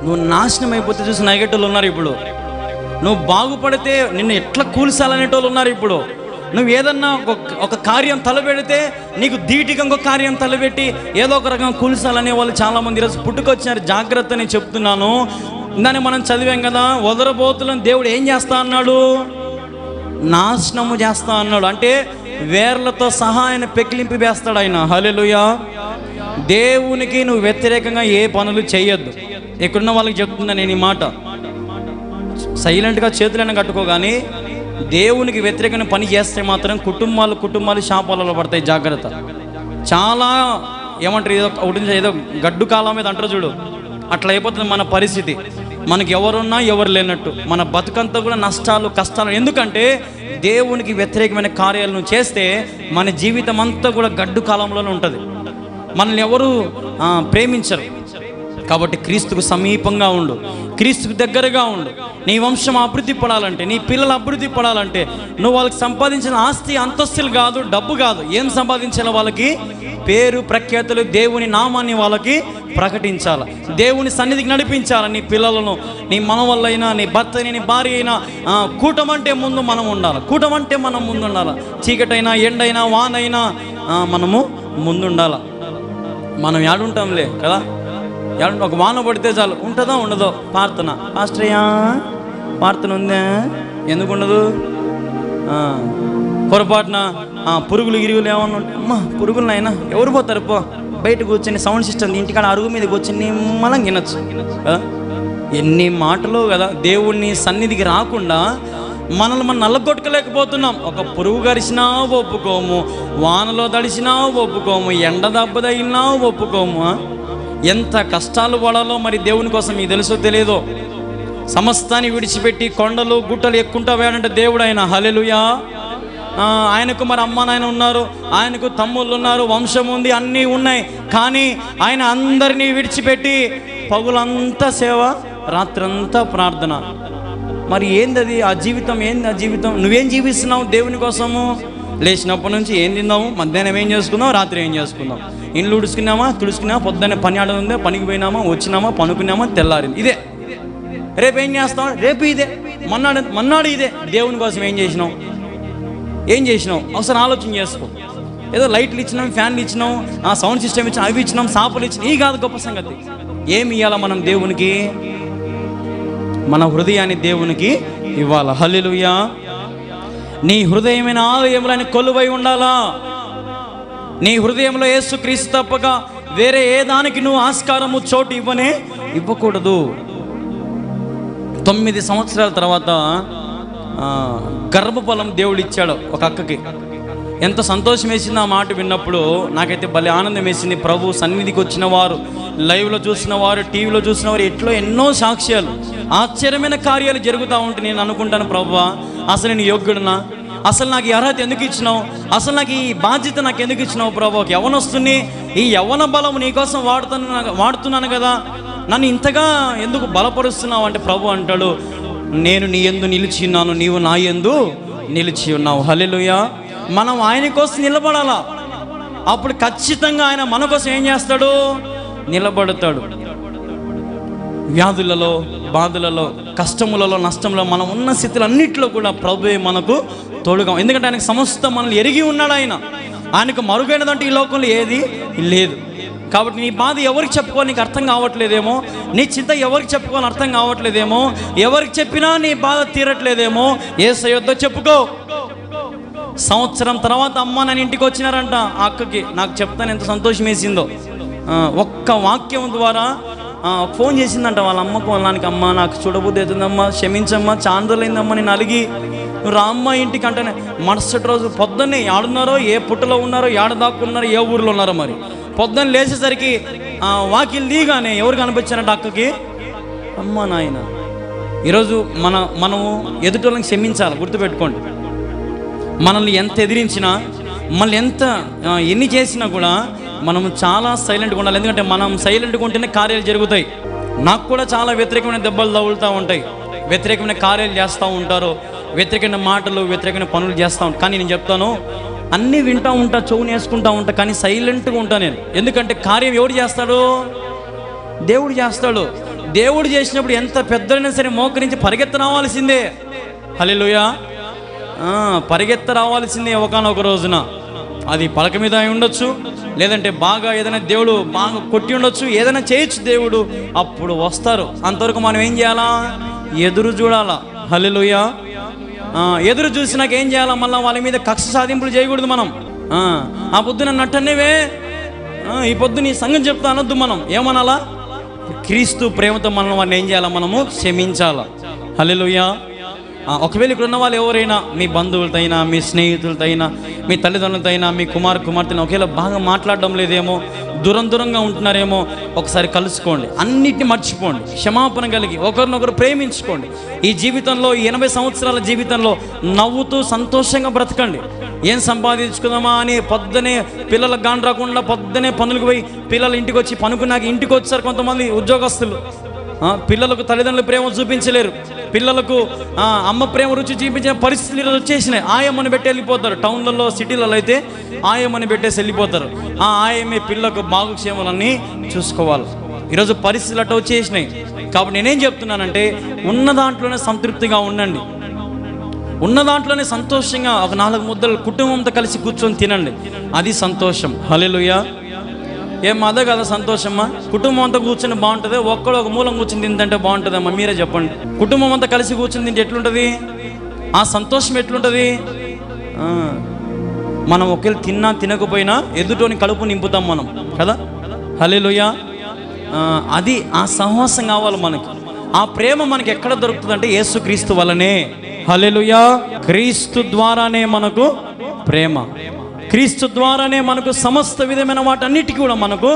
నువ్వు నాశనం అయిపోతే చూసి నగేటోళ్ళు ఉన్నారు ఇప్పుడు. నువ్వు బాగుపడితే నిన్ను ఎట్లా కూల్చాలనేటోళ్ళు ఉన్నారు ఇప్పుడు. నువ్వు ఏదన్నా ఒక కార్యం తలపెడితే నీకు ధీటిగా ఇంకొక కార్యం తలపెట్టి ఏదో ఒక రకంగా కూల్చాలనే వాళ్ళు చాలామంది ఈరోజు పుట్టుకొచ్చినారు. జాగ్రత్త అని చెప్తున్నాను. దాన్ని మనం చదివాం కదా, వదరబోతులను దేవుడు ఏం చేస్తా అన్నాడు? నాశనము చేస్తా అన్నాడు. అంటే వేర్లతో సహా ఆయన పెకిలింపి వేస్తాడు ఆయన. హల్లెలూయా. దేవునికి నువ్వు వ్యతిరేకంగా ఏ పనులు చేయొద్దు. ఇక్కడున్న వాళ్ళకి చెప్తున్నా నేను ఈ మాట. సైలెంట్గా చేతులైనా కట్టుకోగాని దేవునికి వ్యతిరేకంగా పని చేస్తే మాత్రం కుటుంబాలు శాపాలలో పడతాయి. జాగ్రత్త. చాలా ఏమంటారు, ఏదో గడ్డు కాలం మీద అంటారు చూడు, అట్లా అయిపోతుంది మన పరిస్థితి. మనకి ఎవరున్నా ఎవరు లేనట్టు, మన బతుకంతా కూడా నష్టాలు కష్టాలు. ఎందుకంటే దేవునికి వ్యతిరేకమైన కార్యాలను చేస్తే మన జీవితం అంతా కూడా గడ్డు కాలంలోనే ఉంటుంది. మనల్ని ఎవరు ప్రేమించరు. కాబట్టి క్రీస్తుకు సమీపంగా ఉండు, క్రీస్తుకు దగ్గరగా ఉండు. నీ వంశం అభివృద్ధి పడాలంటే, నీ పిల్లలు అభివృద్ధి పడాలంటే నువ్వు వాళ్ళకి సంపాదించిన ఆస్తి అంతస్తులు కాదు, డబ్బు కాదు. ఏం సంపాదించాలో వాళ్ళకి పేరు ప్రఖ్యాతులు దేవుని నామాన్ని వాళ్ళకి ప్రకటించాలి, దేవుని సన్నిధికి నడిపించాలి. నీ పిల్లలను, నీ మనవళ్ళైనా, నీ భర్త అయినా, నీ భార్య అయినా, కూటమంటే ముందు మనం ఉండాలి. కూటమంటే మనం ముందు ఉండాలి. చీకటైనా, ఎండైనా, వానైనా మనము ముందుండాలి. మనం ఏడుంటాంలే కదా, ఒక వాన పడితే చాలు, ఉంటుందో ఉండదో ప్రార్థన. పాస్టర్యా ప్రార్థన ఉందా? ఎందుకు ఉండదు? పొరపాటున పురుగులు గిరుగులు ఏమన్నా ఉంటాయి, అమ్మ పురుగులు అయినా ఎవరు పోతారు, పో బయట కూర్చొని సౌండ్ సిస్టమ్ ఇంటికాడ అరుగు మీద కూర్చొని మనం వినొచ్చు కదా. ఎన్ని మాటలు కదా, దేవుణ్ణి సన్నిధికి రాకుండా మనల్ని మనం నల్లగొట్టుకోలేకపోతున్నాం. ఒక పురుగు గరిచినా ఒప్పుకోము, వానలో తడిసినా ఒప్పుకోము, ఎండ దెబ్బ తగిలినా ఒప్పుకోము. ఎంత కష్టాలు పడాలో మరి దేవుని కోసం మీకు తెలుసో తెలియదో. సమస్తాన్ని విడిచిపెట్టి కొండలు గుట్టలు ఎక్కుంటా వేడంటే దేవుడు ఆయన. హల్లెలూయా. ఆయనకు మరి అమ్మ నాయన ఉన్నారు, ఆయనకు తమ్ముళ్ళు ఉన్నారు, వంశం ఉంది, అన్నీ ఉన్నాయి. కానీ ఆయన అందరినీ విడిచిపెట్టి పగులంతా సేవ, రాత్రంతా ప్రార్థన. మరి ఏంది ఆ జీవితం? ఏంది ఆ జీవితం? నువ్వేం జీవిస్తున్నావు దేవుని కోసము? లేచినప్పటి నుంచి ఏం తిందాము, మధ్యాహ్నం ఏం చేసుకుందాం, రాత్రి ఏం చేసుకుందాం, ఇండ్లు ఉడుచుకున్నామా, తుడుచుకున్నామా, పొద్దున్నే పని ఆడదుందే, పనికి పోయినామా, వచ్చినామా, పనుకున్నామా, తెల్లారింది. ఇదే. రేపు ఏం చేస్తాం? రేపు ఇదే. మన్నాడు ఇదే. దేవుని కోసం ఏం చేసినావు? ఒకసారి ఆలోచన చేసుకో. ఏదో లైట్లు ఇచ్చినాం, ఫ్యాన్లు ఇచ్చినాం, సౌండ్ సిస్టమ్ ఇచ్చినాం, అవి ఇచ్చినాం, సాపలు ఇచ్చినాం, ఈ కాదు గొప్ప సంగతి. ఏమి ఇవ్వాలా మనం దేవునికి? మన హృదయాన్ని దేవునికి ఇవ్వాలా. హల్లెలూయా. నీ హృదయమైన ఆలయంలో ఆయన కొలువై ఉండాలా. నీ హృదయంలో యేసుక్రీస్తు తప్పక వేరే ఏ దానికి నువ్వు ఆస్కారము, చోటు ఇవ్వకూడదు. 9 సంవత్సరాల తర్వాత గర్భఫలం దేవుడు ఇచ్చాడు ఒక అక్కకి. ఎంత సంతోషం వేసింది ఆ మాట విన్నప్పుడు. నాకైతే భలే ఆనందం వేసింది. ప్రభు సన్నిధికి వచ్చిన వారు, లైవ్లో చూసిన వారు, టీవీలో చూసిన వారు, ఎన్నో సాక్ష్యాలు, ఆశ్చర్యమైన కార్యాలు జరుగుతూ ఉంటే నేను అనుకుంటాను, ప్రభువా అసలు నేను యోగ్యుడునా? అసలు నాకు ఈ అర్హత ఎందుకు ఇచ్చినావు? అసలు నాకు ఈ బాధ్యత నాకు ఎందుకు ఇచ్చినావు ప్రభు? ఒక యవ్వనస్తుని, ఈ యవ్వన బలం నీకోసం వాడుతున్నాను కదా, నన్ను ఇంతగా ఎందుకు బలపరుస్తున్నావు అంటే ప్రభు అంటాడు, నేను నీ యందు నిలిచి ఉన్నాను, నీవు నా యందు నిలిచి ఉన్నావు. హల్లెలూయా. మనం ఆయన కోసం నిలబడాలా. అప్పుడు ఖచ్చితంగా ఆయన మన కోసం ఏం చేస్తాడు? నిలబడతాడు. వ్యాధులలో, బాధలలో, కష్టములలో, నష్టములలో, మనం ఉన్న స్థితులు అన్నింటిలో కూడా ప్రభువే మనకు తోడుగా. ఎందుకంటే ఆయనకు సమస్తం మనల్ని ఎరిగి ఉన్నాడు. ఆయనకు మరుగైనదంటే ఈ లోకంలో ఏది లేదు. కాబట్టి నీ బాధ ఎవరికి చెప్పుకోవాలి నీకు అర్థం కావట్లేదేమో, నీ చింత ఎవరికి చెప్పుకోవాలని అర్థం కావట్లేదేమో, ఎవరికి చెప్పినా నీ బాధ తీరట్లేదేమో, యేసయ్య యొద్ద చెప్పుకో. సంవత్సరం తర్వాత అమ్మ నన్ను ఇంటికి వచ్చినారంట ఆ అక్కకి. నాకు చెప్తాను ఎంత సంతోషం వేసిందో. ఒక్క వాక్యం ద్వారా ఫోన్ చేసిందంట వాళ్ళ అమ్మకు, వాళ్ళకి, అమ్మ నాకు చూడబుద్ధి అవుతుందమ్మా, క్షమించమ్మా, చాంద్రలైందమ్మా, నేను అలిగి నువ్వు రా అమ్మ ఇంటికి అంటేనే. మరుసటి రోజు పొద్దున్నే ఆడున్నారో, ఏ పుట్టలో ఉన్నారో, ఏడ దాక్కున్నారో, ఏ ఊరిలో ఉన్నారో, మరి పొద్దున్న లేచేసరికి వాకిలు దిగానే ఎవరు కనిపించారంట అక్కకి? అమ్మ నాయన. ఈరోజు మనము ఎదుటోళ్ళని క్షమించాలి. గుర్తుపెట్టుకోండి, మనల్ని ఎంత ఎదిరించినా, మనల్ని ఎన్ని చేసినా కూడా మనము చాలా సైలెంట్గా ఉండాలి. ఎందుకంటే మనం సైలెంట్గా ఉంటేనే కార్యాలు జరుగుతాయి. నాకు కూడా చాలా వ్యతిరేకమైన దెబ్బలు తగులుతూ ఉంటాయి, వ్యతిరేకమైన కార్యాలు చేస్తూ ఉంటారు, వ్యతిరేకమైన మాటలు, వ్యతిరేకమైన పనులు చేస్తూ ఉంటాను. కానీ నేను చెప్తాను, అన్నీ వింటూ ఉంటా, చెవుని వేసుకుంటూ ఉంటా, కానీ సైలెంట్గా ఉంటా నేను. ఎందుకంటే కార్యం ఎవడు చేస్తాడు? దేవుడు చేస్తాడు. దేవుడు చేసినప్పుడు ఎంత పెద్దైనా సరే మోకరించి పరిగెత్త రావాల్సిందే. హల్లెలూయా. పరిగెత్త రావాల్సిందే ఒకానొక రోజున. అది పలక మీద అయి ఉండొచ్చు, లేదంటే బాగా ఏదైనా దేవుడు బాగా కొట్టి ఉండొచ్చు, ఏదైనా చేయొచ్చు దేవుడు. అప్పుడు వస్తారు. అంతవరకు మనం ఏం చేయాలా? ఎదురు చూడాలా. హల్లెలూయా. ఎదురు చూసి నాకు ఏం చేయాలా? మళ్ళీ వాళ్ళ మీద కక్ష సాధింపులు చేయకూడదు మనం. ఆ పొద్దున నట్టనేవే, ఈ పొద్దు నీ సంగతి చెప్తా అనొద్దు. మనం ఏమనాలా? క్రీస్తు ప్రేమతో మనం వాళ్ళని ఏం చేయాలా? మనము క్షమించాలా. హల్లెలూయా. ఒకవేళ ఇక్కడ ఉన్న వాళ్ళు ఎవరైనా, మీ బంధువులతో అయినా, మీ స్నేహితులతో అయినా, మీ తల్లిదండ్రులతో అయినా, మీ కుమార్తెను ఒకవేళ బాగా మాట్లాడడం లేదేమో, దూరంగా ఉంటున్నారేమో, ఒకసారి కలుసుకోండి. అన్నిటిని మర్చిపోండి, క్షమాపణ కలిగి ఒకరినొకరు ప్రేమించుకోండి. ఈ జీవితంలో, 80 సంవత్సరాల జీవితంలో నవ్వుతూ సంతోషంగా బ్రతకండి. ఏం సంపాదించుకుందామా అని పొద్దునే పిల్లలకు గాని రాకుండా పొద్దునే పనులకు పోయి పిల్లలు ఇంటికి వచ్చి పనుకున్నాక ఇంటికి వచ్చారు కొంతమంది ఉద్యోగస్తులు. పిల్లలకు తల్లిదండ్రుల ప్రేమ చూపించలేరు, పిల్లలకు అమ్మ ప్రేమ రుచి చూపించిన పరిస్థితులు వచ్చేసినాయి. ఆయమ్మని పెట్టి వెళ్ళిపోతారు. టౌన్లలో సిటీలలో అయితే ఆయమ్మని పెట్టేసి వెళ్ళిపోతారు. ఆ ఆయమ్మే పిల్లకు బాగుక్షేమాలన్నీ చూసుకోవాలి. ఈరోజు పరిస్థితులు అట్లా వచ్చేసినాయి. కాబట్టి నేనేం చెప్తున్నానంటే ఉన్న దాంట్లోనే సంతృప్తిగా ఉండండి, ఉన్న దాంట్లోనే సంతోషంగా ఒక 4 ముద్దలు కుటుంబంతో కలిసి కూర్చొని తినండి, అది సంతోషం. హల్లెలూయా. ఏం అదే కదా సంతోషమ్మా? కుటుంబం అంతా కూర్చొని బాగుంటుంది, ఒక్కడు ఒక మూలం కూర్చొని తింటే బాగుంటుందమ్మా? మీరే చెప్పండి. కుటుంబం అంతా కలిసి కూర్చొని తింటే ఎట్లుంటుంది? ఆ సంతోషం ఎట్లుంటుంది? మనం ఒకవేళ తిన్నా తినకపోయినా ఎదుటోని కడుపు నింపుతాం మనం కదా. హల్లెలూయా. అది ఆ సహవాసం కావాలి మనకి. ఆ ప్రేమ మనకి ఎక్కడ దొరుకుతుంది అంటే యేసుక్రీస్తు వల్లనే. హల్లెలూయా. క్రీస్తు ద్వారానే మనకు ప్రేమ, క్రీస్తు ద్వారానే మనకు సమస్త విధమైన వాటన్నిటికీ కూడా మనకు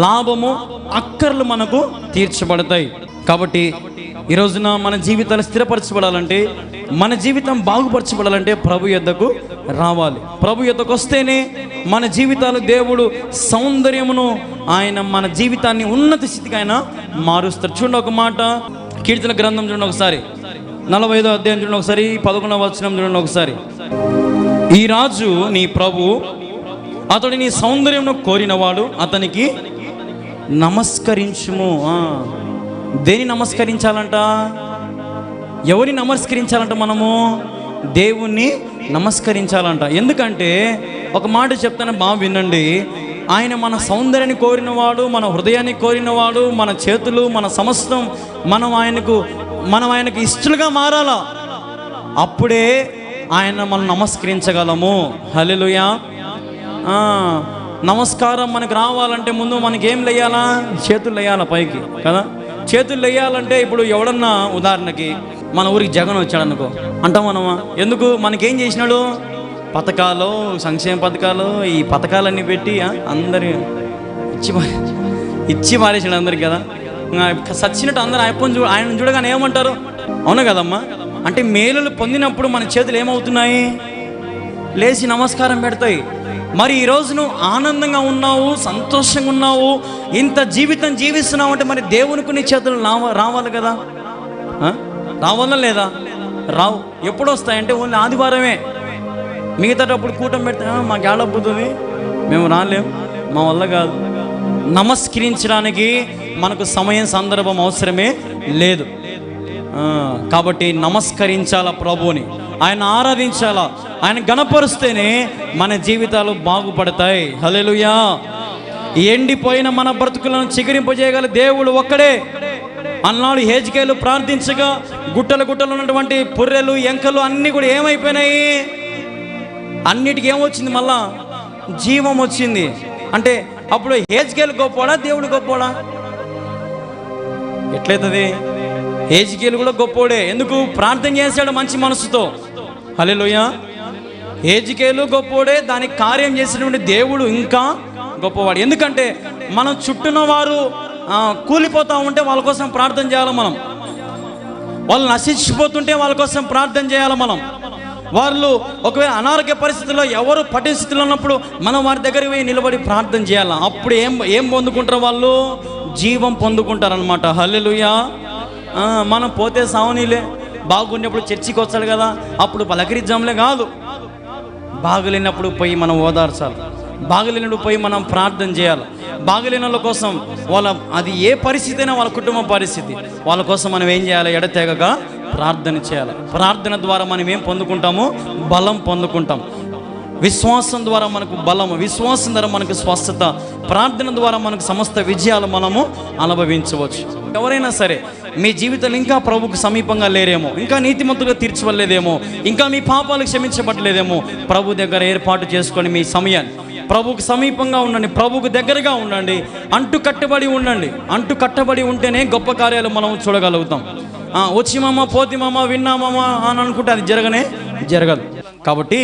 లాభము, అక్కర్లు మనకు తీర్చబడతాయి. కాబట్టి ఈ రోజున మన జీవితాలు స్థిరపరచబడాలంటే, మన జీవితం బాగుపరచబడాలంటే ప్రభు యొద్దకు రావాలి. ప్రభు యొద్దకు వస్తేనే మన జీవితాలు దేవుడు సౌందర్యమును ఆయన మన జీవితాన్ని ఉన్నత స్థితికి ఆయన మారుస్తారు. చూడండి ఒక మాట, కీర్తన గ్రంథం చూడండి ఒకసారి, 45వ అధ్యాయం చూడండి ఒకసారి, 11వ వచనం చూడండి ఒకసారి. ఈ రాజు నీ ప్రభు, అతడు నీ సౌందర్యమును కోరినవాడు, అతనికి నమస్కరించుము. దేని నమస్కరించాలంట? ఎవరిని నమస్కరించాలంట? మనము దేవుణ్ణి నమస్కరించాలంట. ఎందుకంటే ఒక మాట చెప్తాను, బాగా వినండి. ఆయన మన సౌందర్యాన్ని కోరినవాడు, మన హృదయాన్ని కోరినవాడు, మన చేతులు, మన సమస్తం మనం ఆయనకు ఇష్టలుగా మారాలా. అప్పుడే ఆయన మనం నమస్కరించగలము. హల్లెలూయా. నమస్కారం మనకు రావాలంటే ముందు మనకి ఏం లేయాలా? చేతులు లేయాలా పైకి కదా. చేతులు లేయాలంటే ఇప్పుడు ఎవడన్నా ఉదాహరణకి మన ఊరికి జగన్ వచ్చాడు అనుకో, అంటాం మనమా? ఎందుకు? మనకేం చేసినాడు? పథకాలు, సంక్షేమ పథకాలు, ఈ పథకాలన్నీ పెట్టి అందరి ఇచ్చి పారేసాడు అందరికి కదా. సచ్చినట్టు అందరూ ఆయన చూడగానే ఏమంటారు? అవును కదమ్మా. అంటే మేలులు పొందినప్పుడు మన చేతులు ఏమవుతున్నాయి? లేచి నమస్కారం పెడతాయి. మరి ఈరోజు నువ్వు ఆనందంగా ఉన్నావు, సంతోషంగా ఉన్నావు, ఇంత జీవితం జీవిస్తున్నావు అంటే మరి దేవునికి నీ చేతులు రావాలి కదా. రావాలా లేదా? రావు. ఎప్పుడు వస్తాయంటే ఓన్లీ ఆదివారమే. మిగతాటప్పుడు కూటమి పెడితే మాకు ఏడబ్బుతుంది, మేము రాలేం, మా వల్ల కాదు. నమస్కరించడానికి మనకు సమయం, సందర్భం అవసరమే లేదు. కాబట్టి నమస్కరించాలా ప్రభువుని, ఆయన ఆరాధించాలా, ఆయన గణపరుస్తేనే మన జీవితాలు బాగుపడతాయి. హల్లెలూయా. ఎండిపోయిన మన బ్రతుకులను చిగురింపజేయగల దేవుడు ఒక్కడే. అన్నాడు హెజ్కేలు ప్రార్థించగా గుట్టలు గుట్టలు ఉన్నటువంటి పుర్రెలు, ఎంకలు అన్నీ కూడా ఏమైపోయినాయి? అన్నిటికీ ఏమొచ్చింది? మళ్ళా జీవం వచ్చింది. అంటే అప్పుడు హెజ్కేలు గొప్పవాడా, దేవుడు గొప్పవాడా? ఎట్లయితుంది? హెజ్కేలు కూడా గొప్పోడే. ఎందుకు? ప్రార్థన చేశాడు మంచి మనసుతో. హల్లెలూయా. హెజ్కేలు గొప్పోడే, దానికి కార్యం చేసినటువంటి దేవుడు ఇంకా గొప్పవాడు. ఎందుకంటే మనం చుట్టూన వారు కూలిపోతూ ఉంటే వాళ్ళ కోసం ప్రార్థన చేయాలి మనం. వాళ్ళు నశించిపోతుంటే వాళ్ళ కోసం ప్రార్థన చేయాలి మనం. వాళ్ళు ఒకవేళ అనారోగ్య పరిస్థితుల్లో ఎవరు పటిస్థితుల్లో ఉన్నప్పుడు మనం వారి దగ్గరికి పోయి నిలబడి ప్రార్థన చేయాలి. అప్పుడు ఏం పొందుకుంటారు? వాళ్ళు జీవం పొందుకుంటారనమాట. హల్లెలూయా. మనం పోతే సావనీలే, బాగున్నప్పుడు చర్చికి వచ్చాడు కదా అప్పుడు పలకరిద్దాంలే కాదు. బాగులేనప్పుడు పోయి మనం ఓదార్చాలి, బాగలేనప్పుడు పోయి మనం ప్రార్థన చేయాలి. బాగలేని వాళ్ళ కోసం అది ఏ పరిస్థితి అయినా వాళ్ళ కుటుంబ పరిస్థితి, వాళ్ళ కోసం మనం ఏం చేయాలి? ఎడతెగక ప్రార్థన చేయాలి. ప్రార్థన ద్వారా మనం ఏం పొందుకుంటాము? బలం పొందుకుంటాం. విశ్వాసం ద్వారా మనకు బలము, విశ్వాసం ద్వారా మనకు స్వస్థత, ప్రార్థన ద్వారా మనకు సమస్త విజయాలు మనము అనుభవించవచ్చు. ఎవరైనా సరే మీ జీవితంలో ఇంకా ప్రభుకు సమీపంగా లేరేమో, ఇంకా నీతిమంతులుగా తీర్చవలేదేమో, ఇంకా మీ పాపాలు క్షమించబడలేదేమో, ప్రభు దగ్గర ఏర్పాటు చేసుకొని మీ సమయాన్ని ప్రభుకు సమీపంగా ఉండండి, ప్రభుకు దగ్గరగా ఉండండి, అంటు కట్టబడి ఉండండి. అంటు కట్టబడి ఉంటేనే గొప్ప కార్యాలు మనం చూడగలుగుతాం. వచ్చిమామా పోతిమామా విన్నామామా అని అనుకుంటే అది జరగదు. కాబట్టి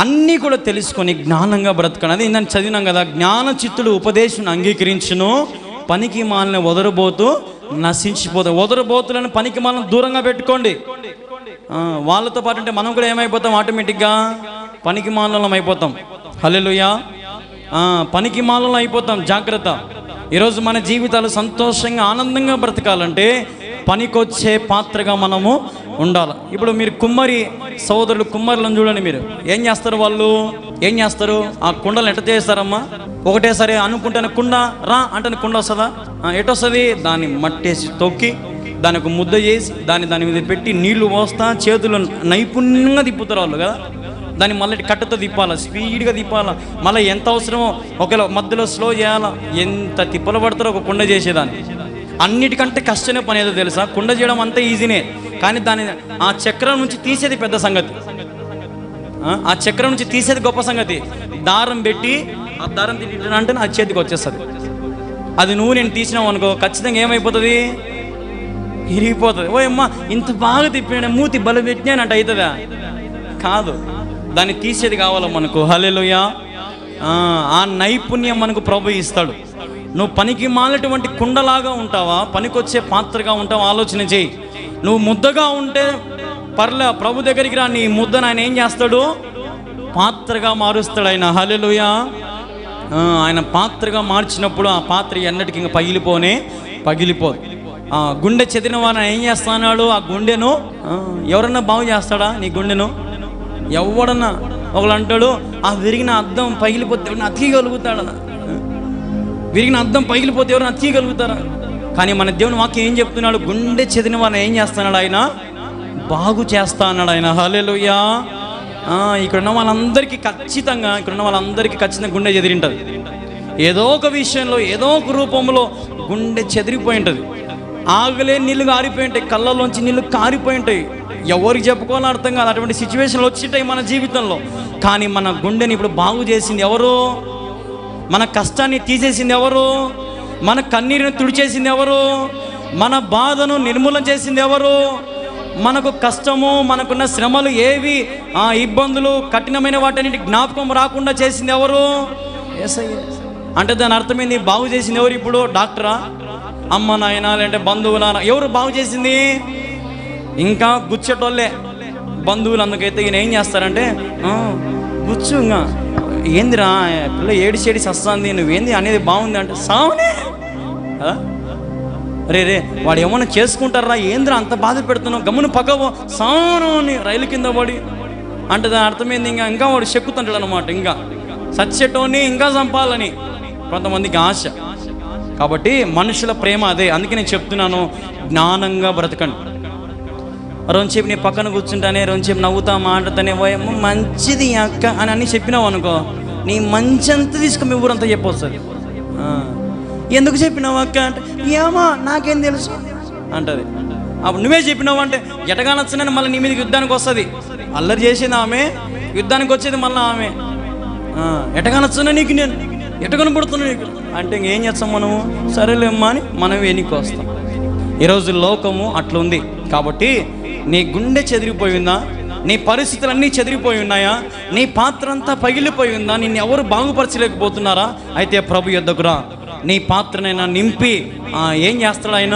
అన్నీ కూడా తెలుసుకొని జ్ఞానంగా బ్రతకండి. అది నేను చదివినాం కదా, జ్ఞాన చిత్తుడు ఉపదేశం అంగీకరించును, పనికి మాలిన వదరబోతూ నశించిపోతాం. వదరబోతులను పనికి మాలను దూరంగా పెట్టుకోండి. వాళ్ళతో పాటు అంటే మనం కూడా ఏమైపోతాం? ఆటోమేటిక్గా పనికి మాలం అయిపోతాం. హల్లెలూయా. పనికి మాలం అయిపోతాం. జాగ్రత్త. ఈరోజు మన జీవితాలు సంతోషంగా ఆనందంగా బ్రతకాలంటే పనికొచ్చే పాత్రగా మనము ఉండాలి. ఇప్పుడు మీరు కుమ్మరి సోదరులు కుమ్మరులను చూడండి, మీరు ఏం చేస్తారు? వాళ్ళు ఏం చేస్తారు? ఆ కుండలు ఎట్ట చేస్తారమ్మా? ఒకటేసారి అనుకుంటాను కుండ రా అంటే కుండ వస్తుందా? ఎటొస్తుంది? దాన్ని మట్టేసి తొక్కి దానికి ముద్ద చేసి దాని మీద పెట్టి నీళ్లు పోస్తా చేతులు నైపుణ్యంగా తిప్పుతారు వాళ్ళు కదా. దాన్ని మళ్ళీ కట్టతో తిప్పాలా, స్పీడ్గా తిప్పాలా, మళ్ళీ ఎంత అవసరమో ఒకవేళ మధ్యలో స్లో చేయాలా, ఎంత తిప్పలు పడతారో ఒక కుండ చేసేదాన్ని. అన్నిటికంటే కష్టమైన పని ఏదో తెలుసా? కుండ చేయడం అంతా ఈజీనే, కానీ దాన్ని ఆ చక్రం నుంచి తీసేది పెద్ద సంగతి. ఆ చక్రం నుంచి తీసేది గొప్ప సంగతి. దారం పెట్టి ఆ దారం అంటే ఆ చేతికి వచ్చేస్తుంది. అది నువ్వు నేను తీసినావు అనుకో, ఖచ్చితంగా ఏమైపోతుంది? ఇరిగిపోతుంది. ఓ అమ్మ ఇంత బాగా తిప్పినా మూతి బలు పెట్టినానంట అవుతుందా? కాదు, దాన్ని తీసేది కావాలా మనకు. హల్లెలూయా. ఆ నైపుణ్యం మనకు ప్రభు ఇస్తాడు. నువ్వు పనికి మాలినటువంటి కుండలాగా ఉంటావా, పనికొచ్చే పాత్రగా ఉంటావా? ఆలోచన చేయి. నువ్వు ముద్దగా ఉంటే పర్లే, ప్రభు దగ్గరికి రా. నీ ముద్దను ఆయన ఏం చేస్తాడు? పాత్రగా మారుస్తాడు ఆయన. హల్లెలూయా. ఆయన పాత్రగా మార్చినప్పుడు ఆ పాత్ర ఎన్నటికి ఇంకా పగిలిపోదు. గుండె చెదిరిన వారిని ఏం చేస్తున్నాడు? ఆ గుండెను ఎవరన్నా బాగు చేస్తాడా? నీ గుండెను ఎవడన్నా? ఒకళ్ళు అంటాడు ఆ విరిగిన అద్దం పగిలిపోతే ఎవరిని అతికగలుగుతాడా? విరిగిన అద్దం పగిలిపోతే ఎవరైనా అతికగలుగుతారా? కానీ మన దేవుని వాక్యం ఏం చెప్తున్నాడు? గుండె చెదిరిన వారిని ఏం చేస్తున్నాడు? ఆయన బాగు చేస్తా అన్నాడు ఆయన. హల్లెలూయా. ఇక్కడున్న వాళ్ళందరికీ ఖచ్చితంగా గుండె చెదిరింటుంది. ఏదో ఒక విషయంలో ఏదో ఒక రూపంలో గుండె చెదిరిపోయి ఉంటుంది. ఆగలే నీళ్ళు కారిపోయి ఉంటాయి, కళ్ళలోంచి నీళ్ళు కారిపోయి ఉంటాయి. ఎవరికి చెప్పుకోవాలో అర్థం కాదు. అటువంటి సిచ్యువేషన్లు వచ్చింటాయి మన జీవితంలో. కానీ మన గుండెని ఇప్పుడు బాగు చేసింది ఎవరు? మన కష్టాన్ని తీసేసింది ఎవరు? మన కన్నీరుని తుడిచేసింది ఎవరు? మన బాధను నిర్మూలన చేసింది ఎవరు? మనకు కష్టము, మనకున్న శ్రమలు ఏవి, ఇబ్బందులు, కఠినమైన వాటిని జ్ఞాపకం రాకుండా చేసింది ఎవరు? యేసయ్య. అంటే దాని అర్థమైంది, బాగు చేసింది ఎవరు? ఇప్పుడు డాక్టరా, అమ్మ నాయన, లేదంటే బంధువుల? ఎవరు బాగు చేసింది? ఇంకా గుచ్చేటోళ్ళే బంధువులు. అందుకైతే ఈయన ఏం చేస్తారంటే గుచ్చు ఇంకా ఏందిరా పిల్ల ఏడిచేడి సస్తుంది, నువ్వేంది అనేది బాగుంది అంటే సావునే రే వాడు ఏమన్నా చేసుకుంటారా, ఏందిరా అంత బాధ పెడుతున్నావు, గమ్మును పక్కవో సాను అని రైలు కింద పడి అంటే దాని అర్థమైంది ఇంకా వాడు చెక్కుతుంటాడు అనమాట. ఇంకా సచ్చేటోని ఇంకా చంపాలని కొంతమందికి ఆశ. కాబట్టి మనుషుల ప్రేమ అదే. అందుకే నేను చెప్తున్నాను, జ్ఞానంగా బ్రతకండి. రెండుసేపు నీ పక్కన కూర్చుంటానే, రెండుసేపు నవ్వుతా మాట్లాడుతానే, ఓయమ్మ మంచిది అక్క అని అన్నీ చెప్పినావు అనుకో, నీ మంచి అంతా తీసుకుని ఊరంతా చెప్పొస్తుంది. ఎందుకు చెప్పినావు అక్క అంటే ఏమో నాకేం తెలుసు అంటది. అప్పుడు నువ్వే చెప్పినావు అంటే ఎటగానొచ్చునని మళ్ళీ నీ మీదకి యుద్ధానికి వస్తుంది. అల్లరి చేసేది ఆమె, యుద్ధానికి వచ్చేది మళ్ళీ ఆమె. ఎటగానొచ్చున్నా నీకు, నేను ఎటగనపడుతున్నా నీకు అంటే ఇంకేం చేస్తాం మనము? సరేలేమ్మా అని మనం వెనక్కి వస్తాం. ఈరోజు లోకము అట్లుంది. కాబట్టి నీ గుండె చెదిరిపోయిందా? నీ పరిస్థితులన్నీ చెదిరిపోయి ఉన్నాయా? నీ పాత్ర అంతా పగిలిపోయి ఉందా? నిన్ను ఎవరు బాగుపరచలేకపోతున్నారా? అయితే ప్రభు యొద్దకు రా. నీ పాత్రనైనా నింపి ఏం చేస్తాడు ఆయన?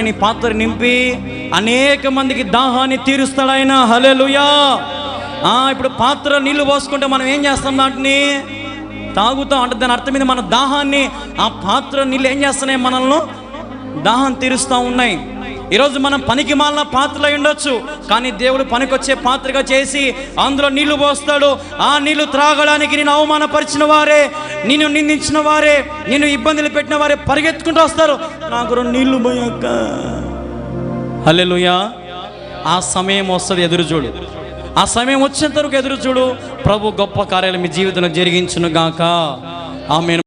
నీ పాత్ర నింపి అనేక మందికి దాహాన్ని తీరుస్తాడు ఆయన. హల్లెలూయా. ఇప్పుడు పాత్ర నీళ్లు పోసుకుంటే మనం ఏం చేస్తాం? దాంట్ని తాగుతాం. అంటే దాని అర్థం మీద మన దాహాన్ని ఆ పాత్ర నీళ్ళు ఏం చేస్తున్నాయి? మనల్ని దాహం తీరుస్తూ ఉన్నాయి. ఈరోజు మనం పనికి మాలిన పాత్రలు ఉండొచ్చు, కానీ దేవుడు పనికొచ్చే పాత్రగా చేసి అందులో నీళ్లు పోస్తాడు. ఆ నీళ్లు త్రాగడానికి నిన్ను అవమానపరిచిన వారే, నిన్ను నిందించిన వారే, నిన్ను ఇబ్బందులు పెట్టిన వారే పరిగెత్తుకుంటూ వస్తారు, నాకు 2 నీళ్లు పోయాక. హల్లెలూయా. ఆ సమయం వస్తుంది, ఎదురు చూడు. ఆ సమయం వచ్చేంత వరకు ఎదురు చూడు. ప్రభు గొప్ప కార్యాలు మీ జీవితంలో జరిగించును గాక. ఆమేన్.